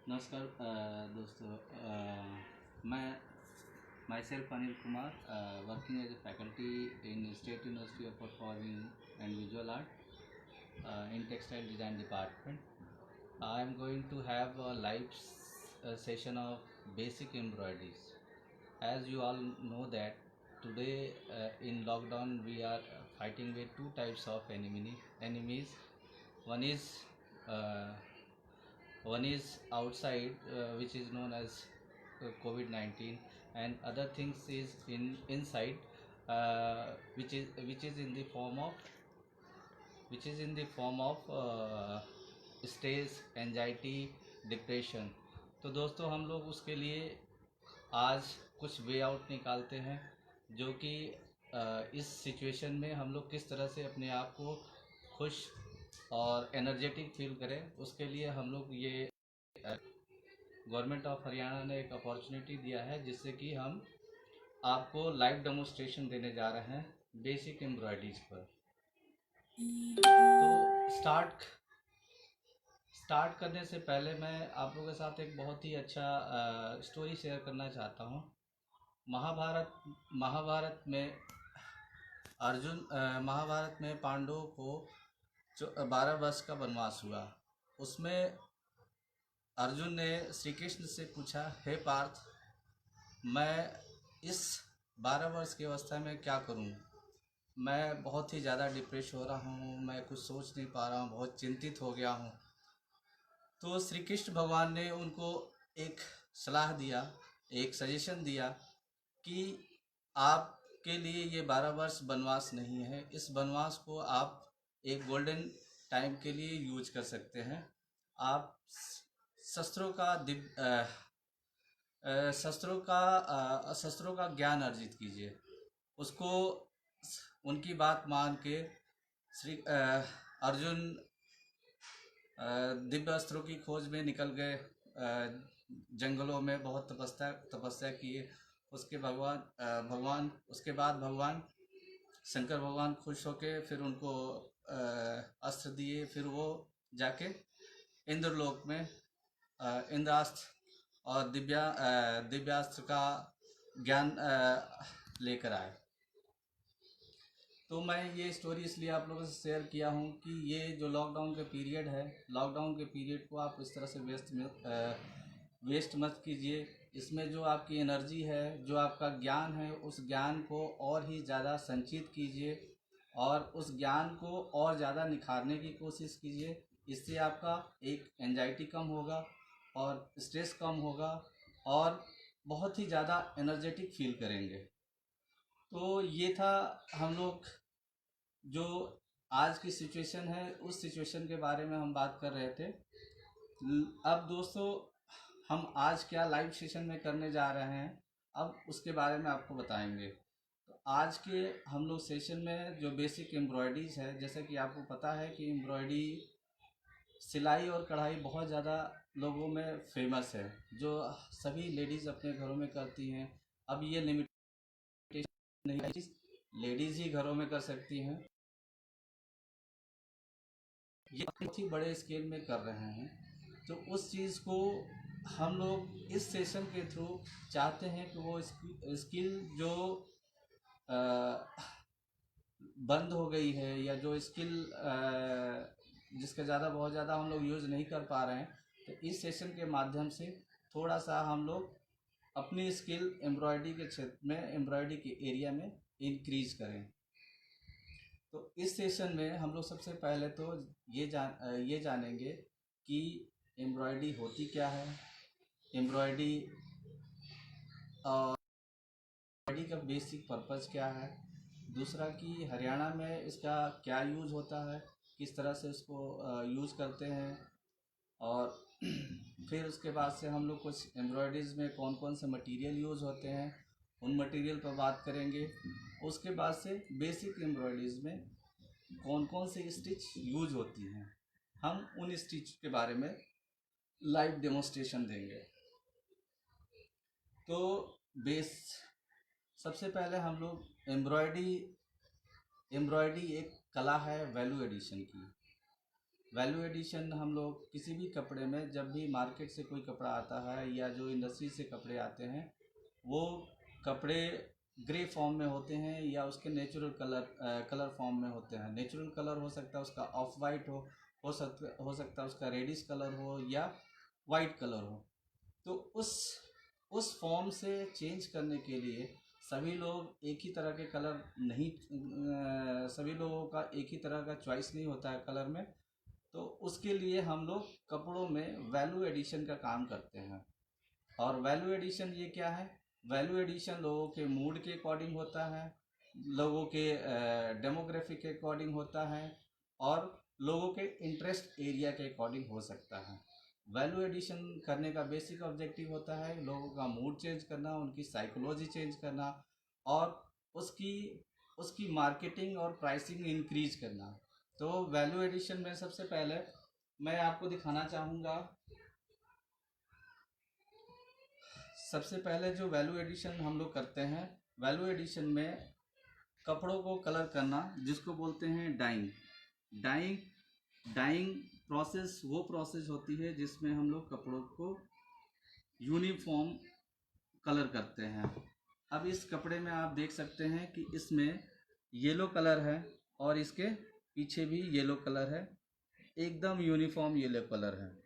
नमस्कार दोस्तों। मैं myself Anil Kumar, working as a faculty in state university of performing and visual art in textile design department. I am going to have a live session of basic embroideries. As you all know that today in lockdown we are fighting with two types of enemies. One is uh, one is outside, which is known as COVID-19, and other things is inside, which is in the form of stress, anxiety, depression. तो दोस्तों हम लोग उसके लिए आज कुछ way out निकालते हैं, जो कि इस सिचुएशन में हम लोग किस तरह से अपने आप को खुश और एनर्जेटिक फील करें। उसके लिए हम लोग ये गवर्नमेंट ऑफ हरियाणा ने एक अपॉर्चुनिटी दिया है, जिससे कि हम आपको लाइव डेमोन्स्ट्रेशन देने जा रहे हैं बेसिक एम्ब्रॉयडरीज पर। तो स्टार्ट करने से पहले मैं आप लोगों के साथ एक बहुत ही अच्छा स्टोरी शेयर करना चाहता हूँ। महाभारत में महाभारत में पांडवों को 12 वर्ष का वनवास हुआ। उसमें अर्जुन ने श्री कृष्ण से पूछा, हे पार्थ, मैं इस 12 वर्ष की अवस्था में क्या करूं? मैं बहुत ही ज़्यादा डिप्रेस हो रहा हूं, मैं कुछ सोच नहीं पा रहा हूं, बहुत चिंतित हो गया हूं। तो श्री कृष्ण भगवान ने उनको एक सलाह दिया, एक सजेशन दिया कि आपके लिए ये 12 वर्ष वनवास नहीं है। इस वनवास को आप एक गोल्डन टाइम के लिए यूज कर सकते हैं। आप शस्त्रों का ज्ञान अर्जित कीजिए। उसको उनकी बात मान के अर्जुन दिव्य अस्त्रों की खोज में निकल गए। जंगलों में बहुत तपस्या किए। उसके बाद भगवान शंकर भगवान खुश होके फिर उनको अस्त्र दिए। फिर वो जाके इंद्रलोक में इंद्रास्त्र और दिव्यास्त्र का ज्ञान लेकर आए। तो मैं ये स्टोरी इसलिए आप लोगों से शेयर किया हूँ कि ये जो लॉकडाउन का पीरियड है, लॉकडाउन के पीरियड को आप इस तरह से वेस्ट मत कीजिए। इसमें जो आपकी एनर्जी है, जो आपका ज्ञान है, उस ज्ञान को और ही ज़्यादा संचित कीजिए और उस ज्ञान को और ज़्यादा निखारने की कोशिश कीजिए। इससे आपका एक एंजाइटी कम होगा और स्ट्रेस कम होगा और बहुत ही ज़्यादा एनर्जेटिक फील करेंगे। तो ये था हम लोग जो आज की सिचुएशन है, उस सिचुएशन के बारे में हम बात कर रहे थे। अब दोस्तों हम आज क्या लाइव सेशन में करने जा रहे हैं, अब उसके बारे में आपको बताएंगे। तो आज के हम लोग सेशन में जो बेसिक एम्ब्रॉयडरीज है, जैसे कि आपको पता है कि एम्ब्रॉयडरी, सिलाई और कढ़ाई बहुत ज़्यादा लोगों में फेमस है, जो सभी लेडीज़ अपने घरों में करती हैं। अब ये लिमिटेशन नहीं है, लेडीज़ ही घरों में कर सकती हैं। ये बहुत ही बड़े स्केल में कर रहे हैं। तो उस चीज़ को हम लोग इस सेशन के थ्रू चाहते हैं कि वो स्किल जो बंद हो गई है, या जो स्किल जिसका बहुत ज़्यादा हम लोग यूज़ नहीं कर पा रहे हैं, तो इस सेशन के माध्यम से थोड़ा सा हम लोग अपनी स्किल एम्ब्रॉयडरी के क्षेत्र में, एम्ब्रॉयडरी के एरिया में इंक्रीज करें। तो इस सेशन में हम लोग सबसे पहले तो ये जानेंगे कि एम्ब्रॉयडरी होती क्या है, एम्ब्रॉयडरी और एम्ब्रॉयडरी का बेसिक पर्पज़ क्या है। दूसरा कि हरियाणा में इसका क्या यूज़ होता है, किस तरह से इसको यूज़ करते हैं। और फिर उसके बाद से हम लोग कुछ एम्ब्रॉयडरीज में कौन कौन से मटेरियल यूज़ होते हैं, उन मटेरियल पर बात करेंगे। उसके बाद से बेसिक एम्ब्रॉयडरीज में कौन कौन से स्टिच यूज होती हैं, हम उन स्टिच के बारे में लाइव डेमोन्स्ट्रेशन देंगे। तो सबसे पहले हम लोग एम्ब्रॉयडरी एक कला है वैल्यू एडिशन की। वैल्यू एडिशन हम लोग किसी भी कपड़े में, जब भी मार्केट से कोई कपड़ा आता है या जो इंडस्ट्री से कपड़े आते हैं, वो कपड़े ग्रे फॉर्म में होते हैं या उसके नेचुरल कलर फॉर्म में होते हैं। नेचुरल कलर हो सकता है उसका ऑफ वाइट हो सकता है उसका रेडिश कलर हो या वाइट कलर हो। तो उस फॉर्म से चेंज करने के लिए सभी लोग एक ही तरह के कलर नहीं, सभी लोगों का एक ही तरह का चॉइस नहीं होता है कलर में। तो उसके लिए हम लोग कपड़ों में वैल्यू एडिशन का काम करते हैं। और वैल्यू एडिशन ये क्या है? वैल्यू एडिशन लोगों के मूड के अकॉर्डिंग होता है, लोगों के डेमोग्राफी के अकॉर्डिंग होता है, और लोगों के इंटरेस्ट एरिया के अकॉर्डिंग हो सकता है। वैल्यू एडिशन करने का बेसिक ऑब्जेक्टिव होता है लोगों का मूड चेंज करना, उनकी साइकोलॉजी चेंज करना, और उसकी उसकी मार्केटिंग और प्राइसिंग इंक्रीज करना। तो वैल्यू एडिशन में सबसे पहले मैं आपको दिखाना चाहूँगा। सबसे पहले जो वैल्यू एडिशन हम लोग करते हैं, वैल्यू एडिशन में कपड़ों को कलर करना, जिसको बोलते हैं डाइंग। डाइंग प्रोसेस वो प्रोसेस होती है जिसमें हम लोग कपड़ों को यूनिफॉर्म कलर करते हैं। अब इस कपड़े में आप देख सकते हैं कि इसमें येलो कलर है और इसके पीछे भी येलो कलर है, एकदम यूनिफॉर्म येलो कलर है।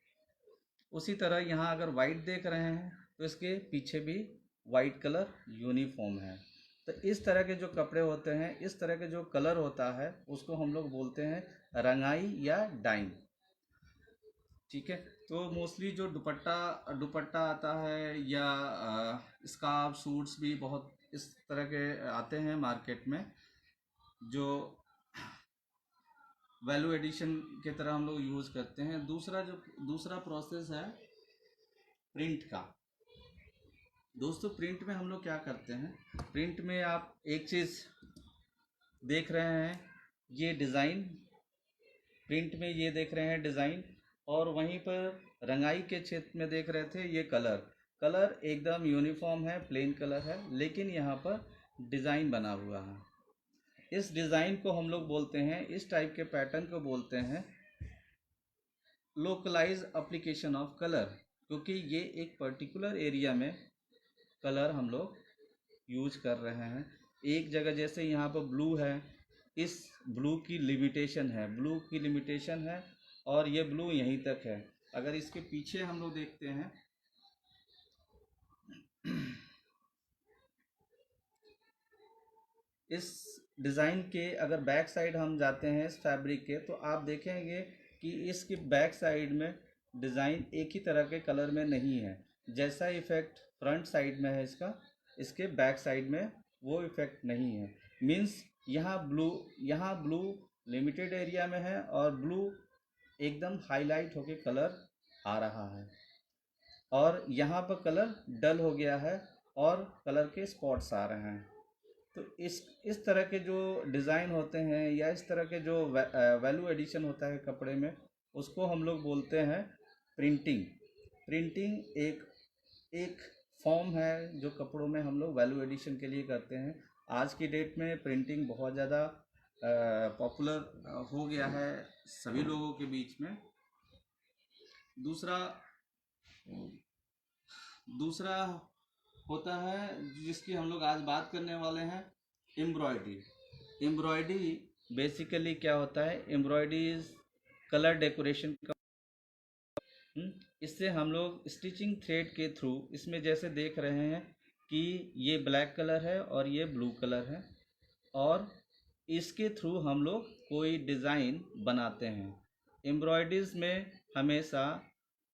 उसी तरह यहाँ अगर वाइट देख रहे हैं तो इसके पीछे भी वाइट कलर यूनिफॉर्म है। तो इस तरह के जो कपड़े होते हैं, इस तरह के जो कलर होता है, उसको हम लोग बोलते हैं रंगाई या डाइंग। ठीक है। तो मोस्टली जो दुपट्टा आता है या स्कार्फ सूट्स भी बहुत इस तरह के आते हैं मार्केट में, जो वैल्यू एडिशन के तरह हम लोग यूज़ करते हैं। दूसरा प्रोसेस है प्रिंट का। दोस्तों, प्रिंट में हम लोग क्या करते हैं? प्रिंट में आप एक चीज़ देख रहे हैं, ये डिज़ाइन। प्रिंट में ये देख रहे हैं डिज़ाइन, और वहीं पर रंगाई के क्षेत्र में देख रहे थे ये कलर एकदम यूनिफॉर्म है, प्लेन कलर है, लेकिन यहाँ पर डिज़ाइन बना हुआ है। इस डिज़ाइन को हम लोग बोलते हैं, इस टाइप के पैटर्न को बोलते हैं लोकलाइज एप्लीकेशन ऑफ कलर, क्योंकि ये एक पर्टिकुलर एरिया में कलर हम लोग यूज कर रहे हैं। एक जगह जैसे यहाँ पर ब्लू है, इस ब्लू की लिमिटेशन है और ये ब्लू यहीं तक है। अगर इसके पीछे हम लोग देखते हैं, इस डिज़ाइन के अगर बैक साइड हम जाते हैं इस फैब्रिक के, तो आप देखेंगे कि इसकी बैक साइड में डिज़ाइन एक ही तरह के कलर में नहीं है। जैसा इफ़ेक्ट फ्रंट साइड में है इसके बैक साइड में वो इफ़ेक्ट नहीं है। मीन्स यहाँ ब्लू लिमिटेड एरिया में है और ब्लू एकदम हाईलाइट होके कलर आ रहा है, और यहाँ पर कलर डल हो गया है और कलर के स्पॉट्स आ रहे हैं। तो इस तरह के जो डिज़ाइन होते हैं या इस तरह के जो वैल्यू एडिशन होता है कपड़े में, उसको हम लोग बोलते हैं प्रिंटिंग एक फॉर्म है जो कपड़ों में हम लोग वैल्यू एडिशन के लिए करते हैं। आज की डेट में प्रिंटिंग बहुत ज़्यादा पॉपुलर हो गया है सभी लोगों के बीच में। दूसरा होता है जिसकी हम लोग आज बात करने वाले हैं, एम्ब्रॉयडरी बेसिकली क्या होता है? एम्ब्रॉयडरी इज कलर डेकोरेशन का। इससे हम लोग स्टिचिंग थ्रेड के थ्रू, इसमें जैसे देख रहे हैं कि ये ब्लैक कलर है और ये ब्लू कलर है, और इसके थ्रू हम लोग कोई डिज़ाइन बनाते हैं। एम्ब्रॉयडरीज में हमेशा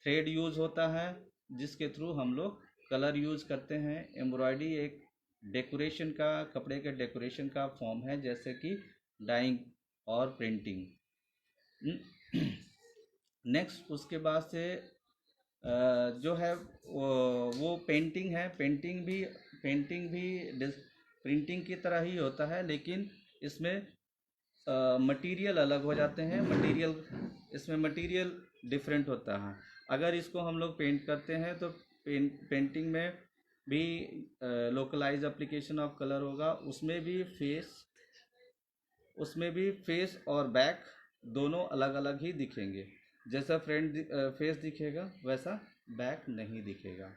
थ्रेड यूज़ होता है जिसके थ्रू हम लोग कलर यूज़ करते हैं। एम्ब्रॉयडरी एक डेकोरेशन का, कपड़े के डेकोरेशन का फॉर्म है, जैसे कि डाइंग और प्रिंटिंग। नेक्स्ट उसके बाद से जो है वो पेंटिंग है। पेंटिंग भी प्रिंटिंग की तरह ही होता है, लेकिन इसमें मटेरियल अलग हो जाते हैं। इसमें मटेरियल डिफरेंट होता है। अगर इसको हम लोग पेंट करते हैं तो पेंटिंग में भी लोकलाइज एप्लीकेशन ऑफ कलर होगा। उसमें भी फेस और बैक दोनों अलग अलग ही दिखेंगे। जैसा फ्रंट फेस दिखेगा वैसा बैक नहीं दिखेगा।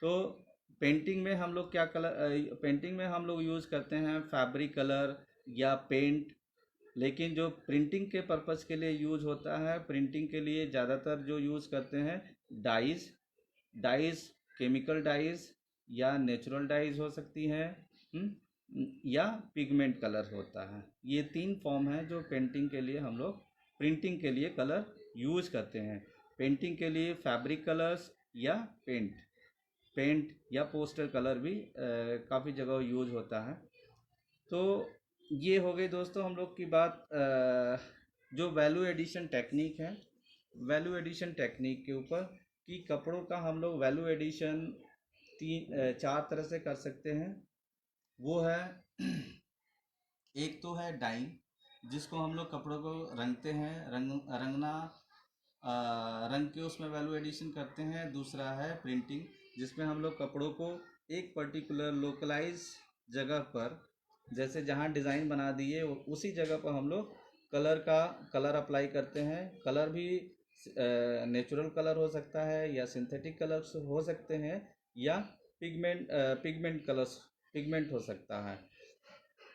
तो पेंटिंग में हम लोग क्या कलर पेंटिंग में हम लोग यूज़ करते हैं फैब्रिक कलर या पेंट। लेकिन जो प्रिंटिंग के पर्पज़ के लिए यूज़ होता है, प्रिंटिंग के लिए ज़्यादातर जो यूज़ करते हैं डाइज। डाइज केमिकल डाइज या नेचुरल डाइज हो सकती हैं, या पिगमेंट कलर होता है। ये 3 फॉर्म हैं जो पेंटिंग के लिए हम लोग प्रिंटिंग के लिए कलर यूज़ करते हैं। पेंटिंग के लिए फैब्रिक कलर्स या पेंट या पोस्टर कलर भी काफ़ी जगह यूज़ होता है। तो ये हो गई दोस्तों हम लोग की बात जो वैल्यू एडिशन टेक्निक है, वैल्यू एडिशन टेक्निक के ऊपर कि कपड़ों का हम लोग वैल्यू एडिशन 4 तरह से कर सकते हैं। वो है एक तो है डाइंग, जिसको हम लोग कपड़ों को रंगते हैं, रंगना रंग के उसमें वैल्यू एडिशन करते हैं। दूसरा है प्रिंटिंग, जिसमें हम लोग कपड़ों को एक पर्टिकुलर लोकलाइज जगह पर, जैसे जहाँ डिज़ाइन बना दिए उसी जगह पर हम लोग कलर अप्लाई करते हैं। कलर भी नेचुरल कलर हो सकता है या सिंथेटिक कलर्स हो सकते हैं या पिगमेंट हो सकता है।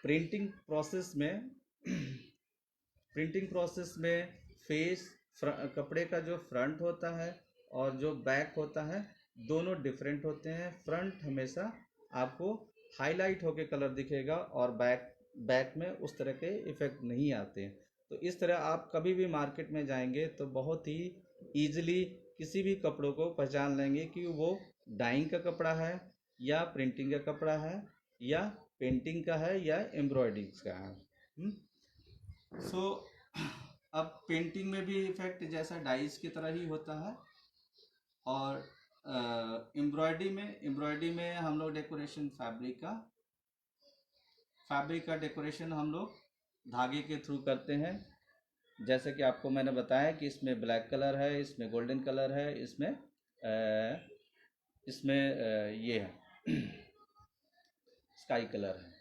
प्रिंटिंग प्रोसेस में प्रिंटिंग प्रोसेस में फेस कपड़े का जो फ्रंट होता है और जो बैक होता है दोनों डिफरेंट होते हैं। फ्रंट हमेशा आपको हाईलाइट होके कलर दिखेगा और बैक में उस तरह के इफ़ेक्ट नहीं आते हैं। तो इस तरह आप कभी भी मार्केट में जाएंगे तो बहुत ही ईजिली किसी भी कपड़ों को पहचान लेंगे कि वो डाइंग का कपड़ा है या प्रिंटिंग का कपड़ा है या पेंटिंग का है या एम्ब्रॉयडरिंग का है। सो अब पेंटिंग में भी इफेक्ट जैसा डाइस की तरह ही होता है। और एम्ब्रॉयडरी में हम लोग डेकोरेशन फैब्रिक का डेकोरेशन हम लोग धागे के थ्रू करते हैं। जैसे कि आपको मैंने बताया कि इसमें ब्लैक कलर है, इसमें गोल्डन कलर है, इसमें ये है स्काई कलर है।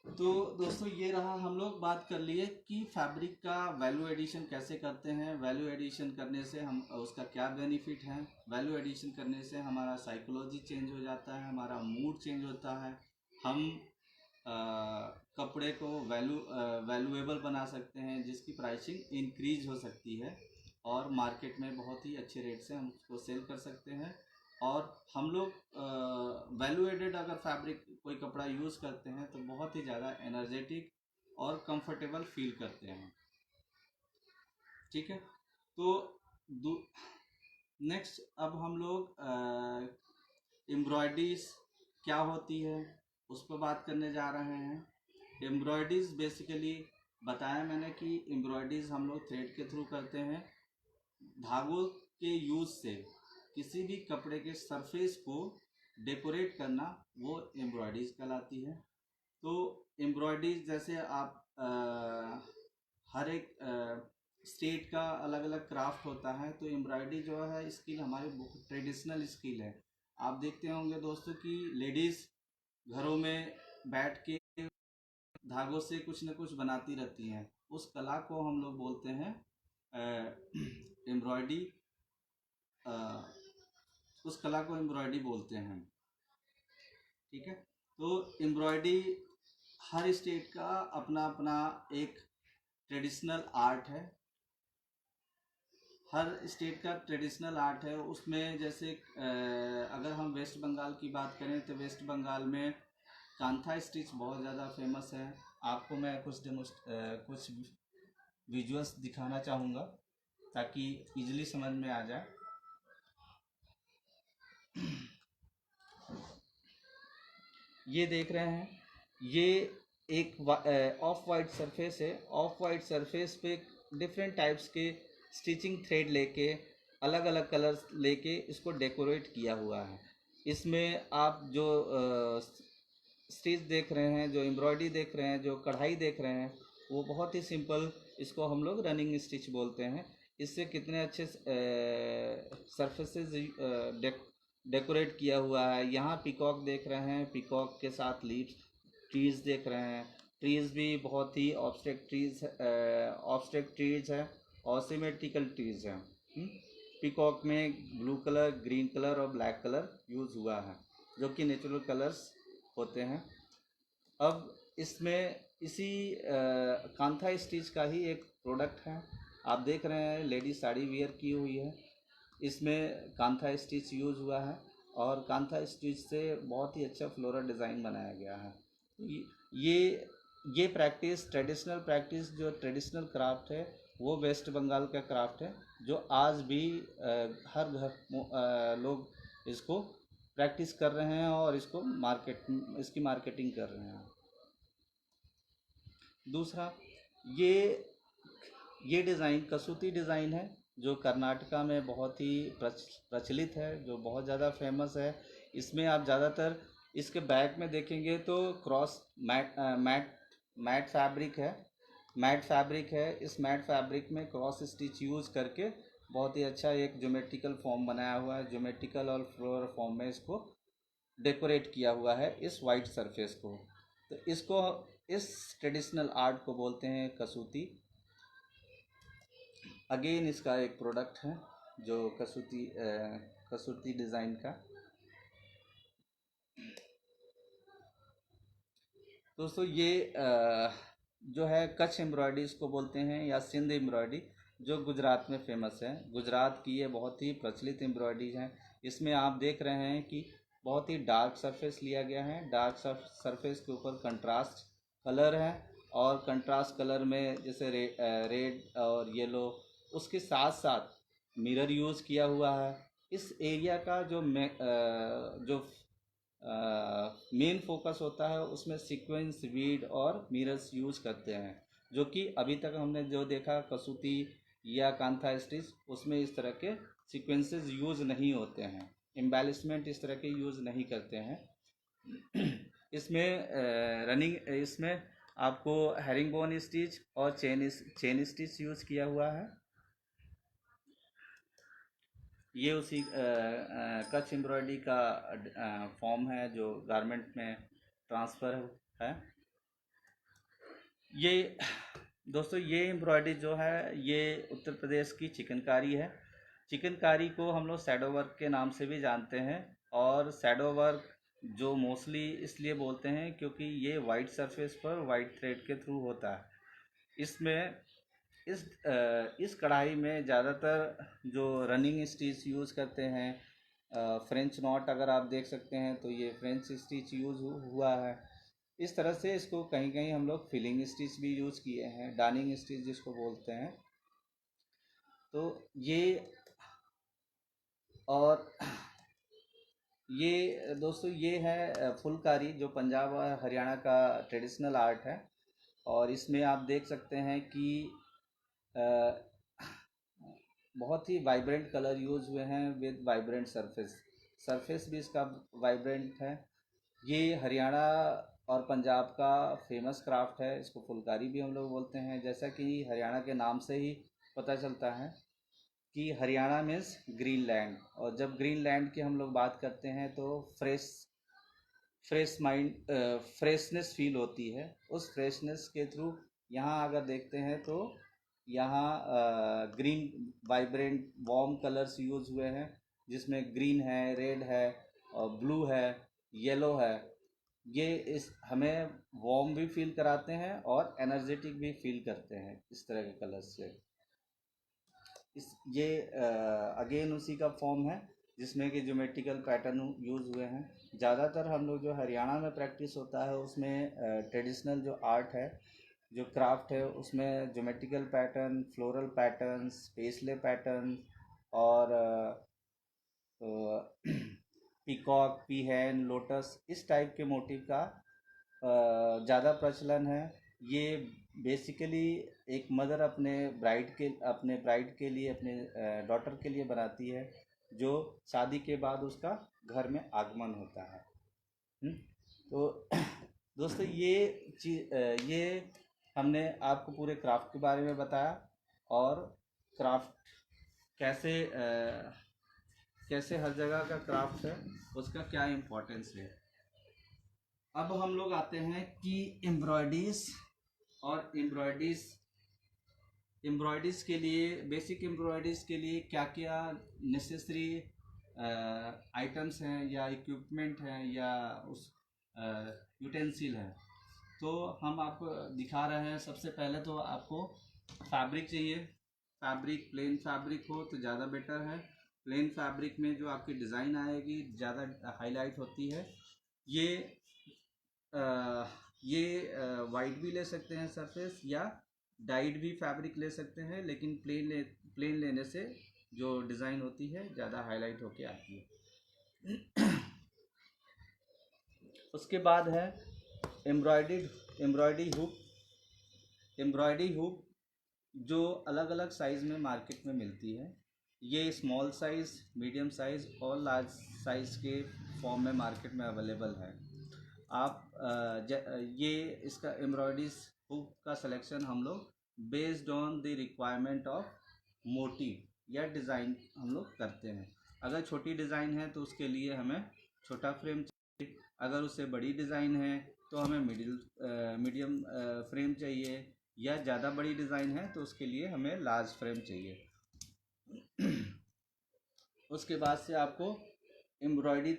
तो दोस्तों ये रहा, हम लोग बात कर लिए कि फैब्रिक का वैल्यू एडिशन कैसे करते हैं। वैल्यू एडिशन करने से हम उसका क्या बेनिफिट है। वैल्यू एडिशन करने से हमारा साइकोलॉजी चेंज हो जाता है, हमारा मूड चेंज होता है। हम कपड़े को वैल्यूएबल बना सकते हैं, जिसकी प्राइसिंग इंक्रीज हो सकती है और मार्केट में बहुत ही अच्छे रेट से हम उसको सेल कर सकते हैं। और हम लोग वैल्यू एडेड अगर फैब्रिक कोई कपड़ा यूज़ करते हैं तो बहुत ही ज़्यादा एनर्जेटिक और कंफर्टेबल फील करते हैं। ठीक है, तो नेक्स्ट अब हम लोग एम्ब्रॉयडरीज क्या होती है उस पर बात करने जा रहे हैं। एम्ब्रॉयडरीज बेसिकली बताया मैंने कि एम्ब्रॉयडरीज हम लोग थ्रेड के थ्रू करते हैं। धागों के यूज़ से किसी भी कपड़े के सरफेस को डेकोरेट करना वो एम्ब्रॉयडरीज कहलाती है। तो एम्ब्रॉयडरीज जैसे आप हर एक स्टेट का अलग अलग क्राफ्ट होता है। तो एम्ब्रॉयडरी जो है स्किल हमारी बहुत ट्रेडिशनल स्किल है। आप देखते होंगे दोस्तों कि लेडीज़ घरों में बैठ के धागों से कुछ न कुछ बनाती रहती हैं। उस कला को हम लोग बोलते हैं एम्ब्रॉयडरी। उस कला को एम्ब्रॉयडरी बोलते हैं। ठीक है, तो एम्ब्रॉयडरी हर स्टेट का अपना अपना एक ट्रेडिशनल आर्ट है। हर स्टेट का ट्रेडिशनल आर्ट है। उसमें जैसे अगर हम वेस्ट बंगाल की बात करें तो वेस्ट बंगाल में कांथा स्टिच बहुत ज़्यादा फेमस है। आपको मैं कुछ विजुअल्स दिखाना चाहूँगा ताकि इजीली समझ में आ जाए। ये देख रहे हैं, ये एक ऑफ वाइट सरफेस है। ऑफ वाइट सरफेस पे डिफरेंट टाइप्स के स्टिचिंग थ्रेड लेके अलग अलग कलर्स लेके इसको डेकोरेट किया हुआ है। इसमें आप जो स्टिच देख रहे हैं, जो एम्ब्रॉयडरी देख रहे हैं, जो कढ़ाई देख रहे हैं, वो बहुत ही सिंपल, इसको हम लोग रनिंग स्टिच बोलते हैं। इससे कितने अच्छे सरफेसेस डेकोरेट किया हुआ है। यहाँ पिकॉक देख रहे हैं, पिकॉक के साथ लीव्स ट्रीज देख रहे हैं। ट्रीज़ भी बहुत ही ऑब्स्ट्रैक्ट ट्रीज़ है और सिमेट्रिकल ट्रीज़ हैं। पीकॉक में ब्लू कलर, ग्रीन कलर और ब्लैक कलर यूज़ हुआ है, जो कि नेचुरल कलर्स होते हैं। अब इसमें इसी कांथा स्टिच का ही एक प्रोडक्ट है, आप देख रहे हैं लेडी साड़ी वेयर की हुई है, इसमें कांथा स्टिच यूज़ हुआ है और कांथा स्टिच से बहुत ही अच्छा फ्लोरल डिज़ाइन बनाया गया है। ये ये प्रैक्टिस, ट्रेडिशनल प्रैक्टिस, जो ट्रेडिशनल क्राफ्ट है, वो वेस्ट बंगाल का क्राफ्ट है, जो आज भी हर घर लोग इसको प्रैक्टिस कर रहे हैं और इसकी मार्केटिंग कर रहे हैं। दूसरा, ये ये डिज़ाइन कसूती डिज़ाइन है, जो कर्नाटका में बहुत ही प्रचलित है, जो बहुत ज़्यादा फेमस है। इसमें आप ज़्यादातर इसके बैक में देखेंगे तो क्रॉस मैट फैब्रिक है, इस मैट फैब्रिक में क्रॉस स्टिच यूज़ करके बहुत ही अच्छा एक ज्योमेट्रिकल फॉर्म बनाया हुआ है, ज्योमेट्रिकल और फ्लोरल फॉर्म में इसको डेकोरेट किया हुआ है इस वाइट सरफेस को। तो इस ट्रेडिशनल आर्ट को बोलते हैं कसूती। अगेन इसका एक प्रोडक्ट है जो कसूती डिज़ाइन का। दोस्तों ये जो है कच्छ एम्ब्रॉयडरी इसको बोलते हैं, या सिंध एम्ब्रॉयडरी, जो गुजरात में फेमस है। गुजरात की ये बहुत ही प्रचलित एम्ब्रॉयडरी है। इसमें आप देख रहे हैं कि बहुत ही डार्क सरफेस लिया गया है, डार्क सरफेस के ऊपर कंट्रास्ट कलर है, और कंट्रास्ट कलर में जैसे रेड और येलो, उसके साथ साथ मिरर यूज़ किया हुआ है। इस एरिया का जो मेन फोकस होता है, उसमें सीक्वेंस, वीड और मिरर्स यूज़ करते हैं, जो कि अभी तक हमने जो देखा कसूती या कांथा स्टिच, उसमें इस तरह के सीक्वेंसेस यूज़ नहीं होते हैं, एम्बेलिशमेंट इस तरह के यूज़ नहीं करते हैं। इसमें आपको हेरिंग बोन स्टिच और चेन स्टिच यूज़ किया हुआ है। ये उसी कच्छ एम्ब्रॉयडरी का फॉर्म है जो गारमेंट में ट्रांसफ़र है। ये दोस्तों ये एम्ब्रॉयडरी जो है, ये उत्तर प्रदेश की चिकनकारी है। चिकनकारी को हम लोग शैडो वर्क के नाम से भी जानते हैं, और शैडो वर्क जो मोस्टली इसलिए बोलते हैं क्योंकि ये वाइट सरफेस पर वाइट थ्रेड के थ्रू होता है। इसमें इस कढ़ाई में ज़्यादातर जो रनिंग स्टिच यूज़ करते हैं, फ्रेंच नॉट अगर आप देख सकते हैं तो ये फ्रेंच स्टिच यूज़ हुआ है। इस तरह से इसको कहीं कहीं हम लोग फिलिंग स्टिच भी यूज़ किए हैं, डाइनिंग स्टिच जिसको बोलते हैं। तो ये और ये दोस्तों ये है फुलकारी, जो पंजाब और हरियाणा का ट्रेडिशनल आर्ट है, और इसमें आप देख सकते हैं कि बहुत ही वाइब्रेंट कलर यूज़ हुए हैं विद वाइब्रेंट सरफेस भी इसका वाइब्रेंट है। ये हरियाणा और पंजाब का फेमस क्राफ्ट है, इसको फुलकारी भी हम लोग बोलते हैं। जैसा कि हरियाणा के नाम से ही पता चलता है कि हरियाणा मीन्स ग्रीन लैंड, और जब ग्रीन लैंड की हम लोग बात करते हैं तो फ्रेशनेस फील होती है। उस फ्रेशनेस के थ्रू यहाँ अगर देखते हैं तो यहाँ green vibrant warm colours use हुए हैं, जिसमें ग्रीन है, रेड है और ब्लू है, येलो है। ये इस हमें वार्म भी फील कराते हैं और एनर्जेटिक भी फील करते हैं इस तरह के कलर्स से। ये अगेन उसी का फॉर्म है जिसमें कि ज्योमेट्रिकल पैटर्न यूज़ हुए हैं। ज़्यादातर हम लोग जो हरियाणा में प्रैक्टिस होता है उसमें ट्रेडिशनल जो आर्ट है, जो क्राफ्ट है, उसमें geometrical pattern, floral patterns, paisley pattern और पीकॉक, पीहेन, लोटस, इस टाइप के मोटिव का ज़्यादा प्रचलन है। ये बेसिकली एक मदर अपने ब्राइड के लिए, अपने डॉटर के लिए बनाती है, जो शादी के बाद उसका घर में आगमन होता है। तो दोस्तों ये हमने आपको पूरे क्राफ्ट के बारे में बताया, और क्राफ्ट कैसे हर जगह का क्राफ्ट है, उसका क्या इम्पोर्टेंस है। अब हम लोग आते हैं कि एम्ब्रॉयडरीज और एम्ब्रॉयडरीज के लिए, बेसिक एम्ब्रॉयडरीज के लिए क्या क्या नेसेसरी आइटम्स हैं या इक्विपमेंट हैं या उस यूटेंसिल है, तो हम आपको दिखा रहे हैं। सबसे पहले तो आपको फैब्रिक चाहिए। फैब्रिक प्लेन फैब्रिक हो तो ज़्यादा बेटर है। प्लेन फैब्रिक में जो आपकी डिज़ाइन आएगी ज़्यादा हाईलाइट होती है। ये वाइट भी ले सकते हैं सरफेस, या डाइड भी फैब्रिक ले सकते हैं, लेकिन प्लेन लेने से जो डिज़ाइन होती है ज़्यादा हाईलाइट होके आती है। उसके बाद है एम्ब्रॉयडरी हुक जो अलग अलग साइज़ में मार्केट में मिलती है। ये स्मॉल साइज़, मीडियम साइज़ और लार्ज साइज़ के फॉर्म में मार्केट में अवेलेबल है। आप ये इसका एम्ब्रॉयडरी हुक का सिलेक्शन हम लोग based on the requirement of motive या डिज़ाइन हम लोग करते हैं। अगर छोटी डिज़ाइन है तो उसके लिए हमें छोटा फ्रेम चाहिए, अगर उससे बड़ी डिज़ाइन है तो हमें मीडियम फ्रेम चाहिए, या ज़्यादा बड़ी डिज़ाइन है तो उसके लिए हमें लार्ज फ्रेम चाहिए। उसके बाद से आपको एम्ब्रॉयडरी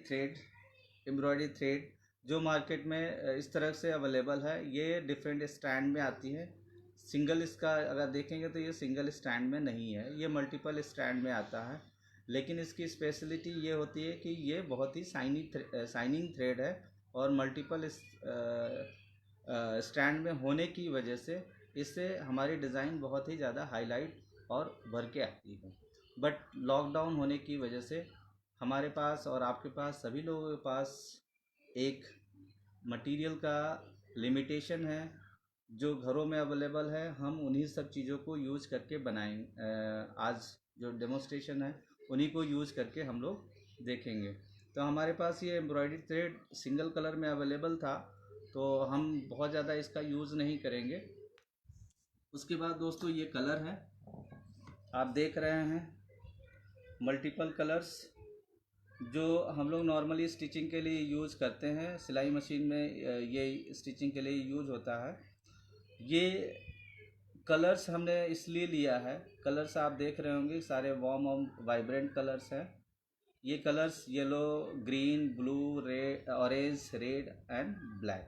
थ्रेड जो मार्केट में इस तरह से अवेलेबल है। ये डिफरेंट स्टैंड में आती है। सिंगल, इसका अगर देखेंगे तो ये सिंगल स्टैंड में नहीं है, ये मल्टीपल स्टैंड में आता है। लेकिन इसकी स्पेशलिटी ये होती है कि ये बहुत ही शाइनिंग थ्रेड है, और मल्टीपल स्टैंड में होने की वजह से इससे हमारी डिज़ाइन बहुत ही ज़्यादा हाईलाइट और भर के आती है। बट लॉकडाउन होने की वजह से हमारे पास और आपके पास, सभी लोगों के पास एक मटेरियल का लिमिटेशन है। जो घरों में अवेलेबल है हम उन्हीं सब चीज़ों को यूज़ करके बनाएंगे। आज जो डेमोस्ट्रेशन है उन्हीं को यूज़ करके हम लोग देखेंगे। तो हमारे पास ये एम्ब्रॉयडरी थ्रेड सिंगल कलर में अवेलेबल था, तो हम बहुत ज़्यादा इसका यूज़ नहीं करेंगे। उसके बाद दोस्तों ये कलर है, आप देख रहे हैं मल्टीपल कलर्स जो हम लोग नॉर्मली स्टिचिंग के लिए यूज़ करते हैं। सिलाई मशीन में ये स्टिचिंग के लिए यूज़ होता है। ये कलर्स हमने इसलिए लिया है, कलर्स आप देख रहे होंगे सारे वार्म और वाइब्रेंट कलर्स हैं। ये colours yellow, green, blue, red, orange, red and black,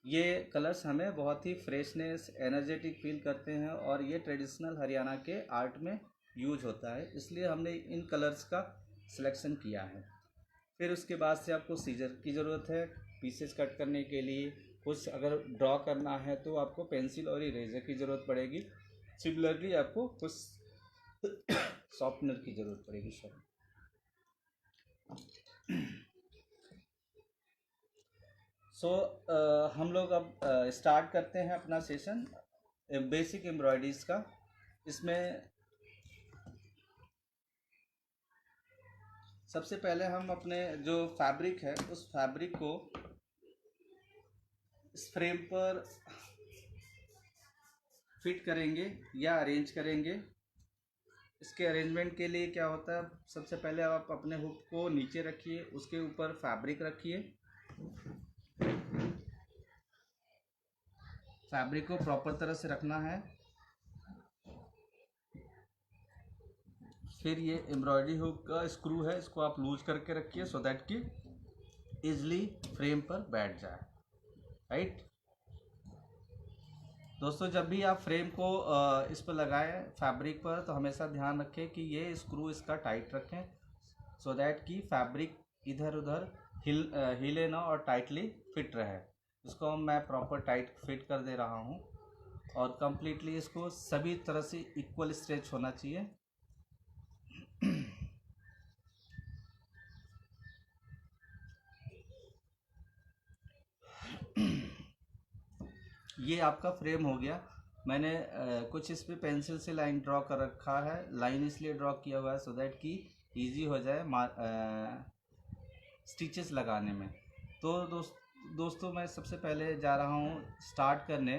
ये कलर्स हमें बहुत ही फ्रेशनेस, एनर्जेटिक फील करते हैं, और ये ट्रेडिशनल हरियाणा के आर्ट में यूज होता है, इसलिए हमने इन कलर्स का सिलेक्शन किया है। फिर उसके बाद से आपको सीजर की ज़रूरत है पीसेस कट करने के लिए। कुछ अगर ड्रॉ करना है तो आपको पेंसिल और इरेजर की ज़रूरत पड़ेगी। सिमिलरली आपको कुछ शॉर्पनर की ज़रूरत पड़ेगी। हम लोग अब स्टार्ट करते हैं अपना सेशन बेसिक एम्ब्रॉयडरीज का। इसमें सबसे पहले हम अपने जो फैब्रिक है उस फैब्रिक को इस फ्रेम पर फिट करेंगे या अरेंज करेंगे। इसके अरेंजमेंट के लिए क्या होता है, सबसे पहले आप अपने हुक को नीचे रखिए, उसके ऊपर फैब्रिक रखिए। फैब्रिक को प्रॉपर तरह से रखना है। फिर ये एम्ब्रॉयडरी हुक का स्क्रू है, इसको आप लूज करके रखिए सो दैट कि इजली फ्रेम पर बैठ जाए। राइट दोस्तों, जब भी आप फ्रेम को इस पर लगाएं फैब्रिक पर, तो हमेशा ध्यान रखें कि ये स्क्रू इसका टाइट रखें सो दैट कि फैब्रिक इधर उधर हिले ना और टाइटली फिट रहे। इसको मैं प्रॉपर टाइट फिट कर दे रहा हूँ, और कम्प्लीटली इसको सभी तरह से इक्वल स्ट्रेच होना चाहिए। ये आपका फ्रेम हो गया। मैंने कुछ इस पे पेंसिल से लाइन ड्रॉ कर रखा है। लाइन इसलिए ड्रॉ किया हुआ है सो दैट कि इजी हो जाए स्टिचेस लगाने में। तो दोस्तों मैं सबसे पहले जा रहा हूँ स्टार्ट करने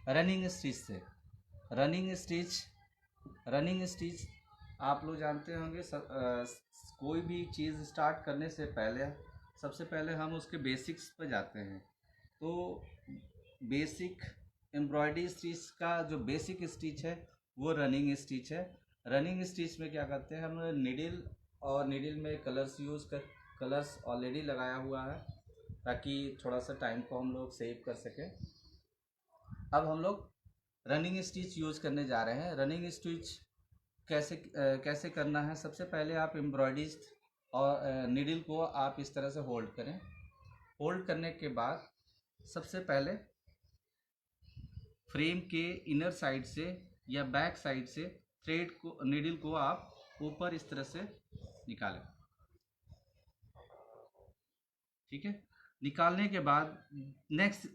रनिंग स्टिच से। रनिंग स्टिच आप लोग जानते होंगे कोई भी चीज़ स्टार्ट करने से पहले सबसे पहले हम उसके बेसिक्स पर जाते हैं। तो बेसिक एम्ब्रॉयडरी स्टिच का जो बेसिक स्टिच है वो रनिंग स्टिच है। रनिंग स्टिच में क्या करते हैं, हम नीडल और नीडल में कलर्स ऑलरेडी लगाया हुआ है ताकि थोड़ा सा टाइम को हम लोग सेव कर सकें। अब हम लोग रनिंग स्टिच यूज़ करने जा रहे हैं। रनिंग स्टिच कैसे करना है, सबसे पहले आप एम्ब्रॉयडरी और नीडल को आप इस तरह से होल्ड करें। होल्ड करने के बाद सबसे पहले फ्रेम के इनर साइड से या बैक साइड से नीडल को आप ऊपर इस तरह से निकालें। ठीक है, निकालने के बाद नेक्स्ट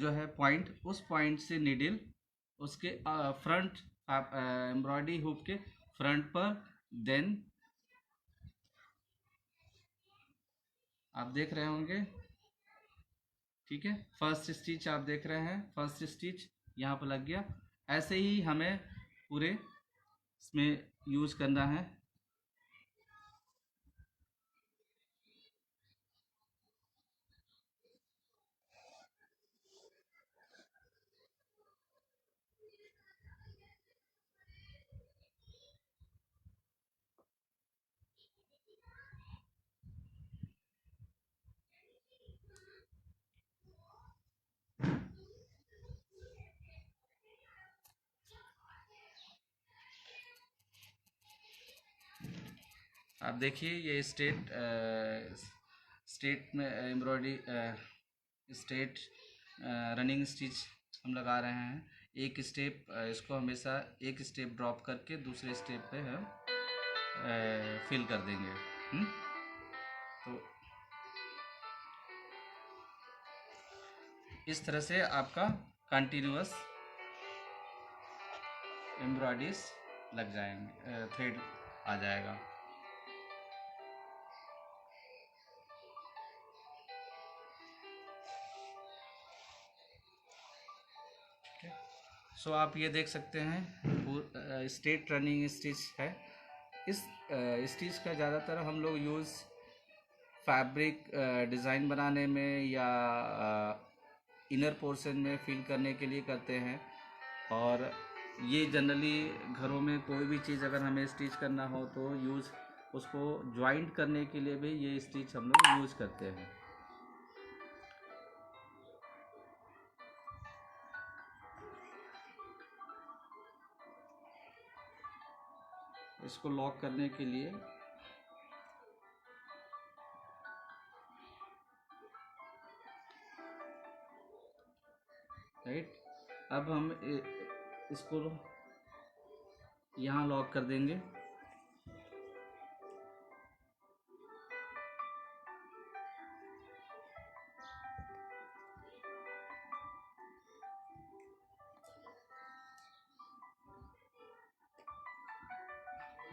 जो है पॉइंट, उस पॉइंट से नीडल उसके फ्रंट एम्ब्रॉयडरी हुक के फ्रंट पर, देन आप देख रहे होंगे। ठीक है, फर्स्ट स्टिच आप देख रहे हैं, फर्स्ट स्टिच यहाँ पर लग गया। ऐसे ही हमें पूरे इसमें यूज़ करना है। आप देखिए ये स्टेट में एम्ब्रॉयडरी स्टेट रनिंग स्टिच हम लगा रहे हैं। एक स्टेप इसको हमेशा एक स्टेप ड्रॉप करके दूसरे स्टेप पे हम फिल कर देंगे। तो इस तरह से आपका कंटिन्यूअस एम्ब्रॉयडरीज लग जाएंगे, थ्रेड आ जाएगा। सो आप ये देख सकते हैं स्ट्रेट रनिंग स्टिच है। इस स्टिच का ज़्यादातर हम लोग यूज़ फैब्रिक डिज़ाइन बनाने में या इनर पोर्शन में फिल करने के लिए करते हैं। और ये जनरली घरों में कोई भी चीज़ अगर हमें स्टिच करना हो तो उसको ज्वाइंट करने के लिए भी ये स्टिच हम लोग यूज़ करते हैं। इसको लॉक करने के लिए राइट, अब हम इसको यहाँ लॉक कर देंगे।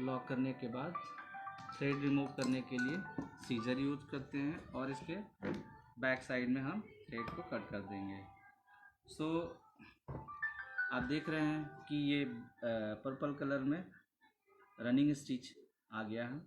लॉक करने के बाद थ्रेड रिमूव करने के लिए सीजर यूज करते हैं और इसके बैक साइड में हम थ्रेड को कट कर देंगे। सो आप देख रहे हैं कि ये पर्पल कलर में रनिंग स्टिच आ गया है।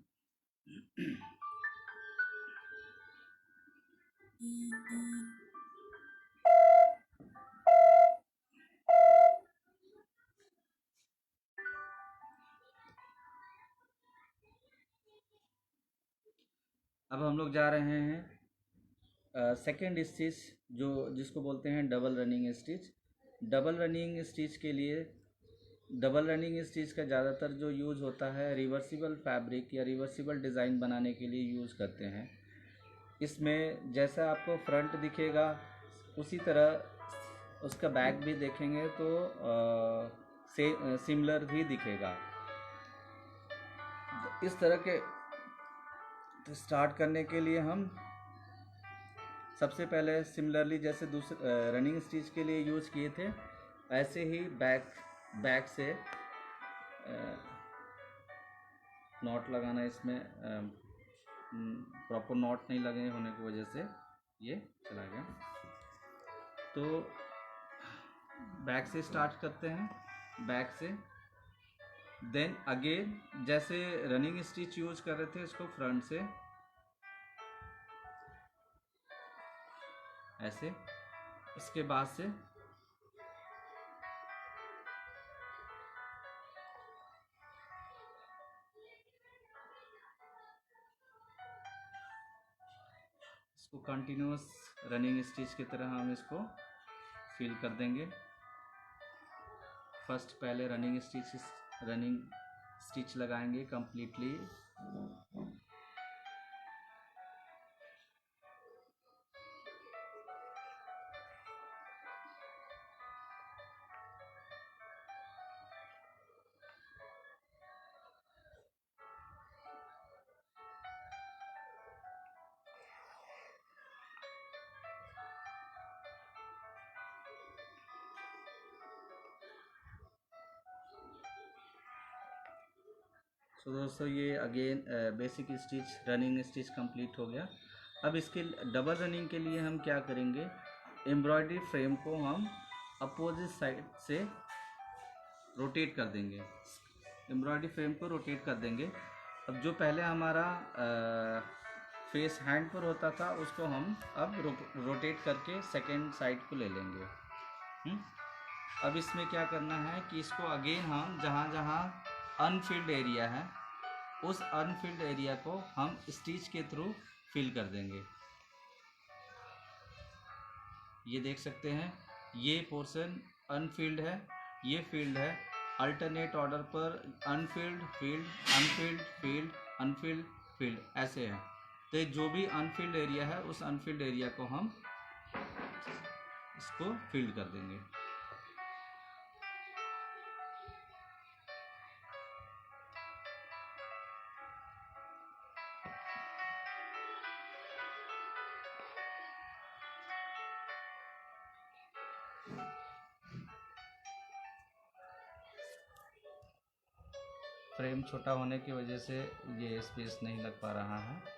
अब हम लोग जा रहे हैं सेकेंड स्टिच जिसको बोलते हैं double running stitch. Double running stitch के लिए डबल रनिंग स्टिच का ज़्यादातर जो यूज़ होता है रिवर्सिबल फैब्रिक या रिवर्सिबल डिज़ाइन बनाने के लिए यूज़ करते हैं। इसमें जैसा आपको फ्रंट दिखेगा उसी तरह उसका बैक भी देखेंगे तो सिमिलर ही दिखेगा। इस तरह के तो स्टार्ट करने के लिए हम सबसे पहले सिमिलरली जैसे दूसरे रनिंग स्टिच के लिए यूज़ किए थे ऐसे ही बैक से नॉट लगाना। इसमें प्रॉपर नॉट नहीं लगे होने की वजह से ये चला गया। तो बैक से स्टार्ट करते हैं। बैक से देन अगेन जैसे रनिंग स्टिच यूज कर रहे थे, इसको फ्रंट से ऐसे, इसके बाद से इसको कंटिन्यूअस रनिंग स्टिच की तरह हम इसको फिल कर देंगे। फर्स्ट पहले रनिंग स्टिच लगाएंगे कंप्लीटली। तो दोस्तों ये again basic stitch running stitch complete हो गया। अब इसके डबल रनिंग के लिए हम क्या करेंगे, एम्ब्रॉयडरी फ्रेम को हम अपोजिट साइड से रोटेट कर देंगे, एम्ब्रॉयडरी फ्रेम को रोटेट कर देंगे। अब जो पहले हमारा फेस हैंड पर होता था, उसको हम अब रोटेट करके सेकेंड साइड को ले लेंगे। अब इसमें क्या करना है कि इसको अगेन हम जहाँ जहाँ अनफिल्ड एरिया है, उस अनफिल्ड एरिया को हम स्टिच के थ्रू फिल कर देंगे। ये देख सकते हैं, ये पोर्शन अनफिल्ड है, ये फील्ड है। अल्टरनेट ऑर्डर पर Anfield field, Anfield field, Anfield field ऐसे है। तो जो भी अनफिल्ड एरिया है, उस अनफिल्ड एरिया को हम इसको फिल कर देंगे। फ्रेम छोटा होने की वजह से ये स्पेस नहीं लग पा रहा है।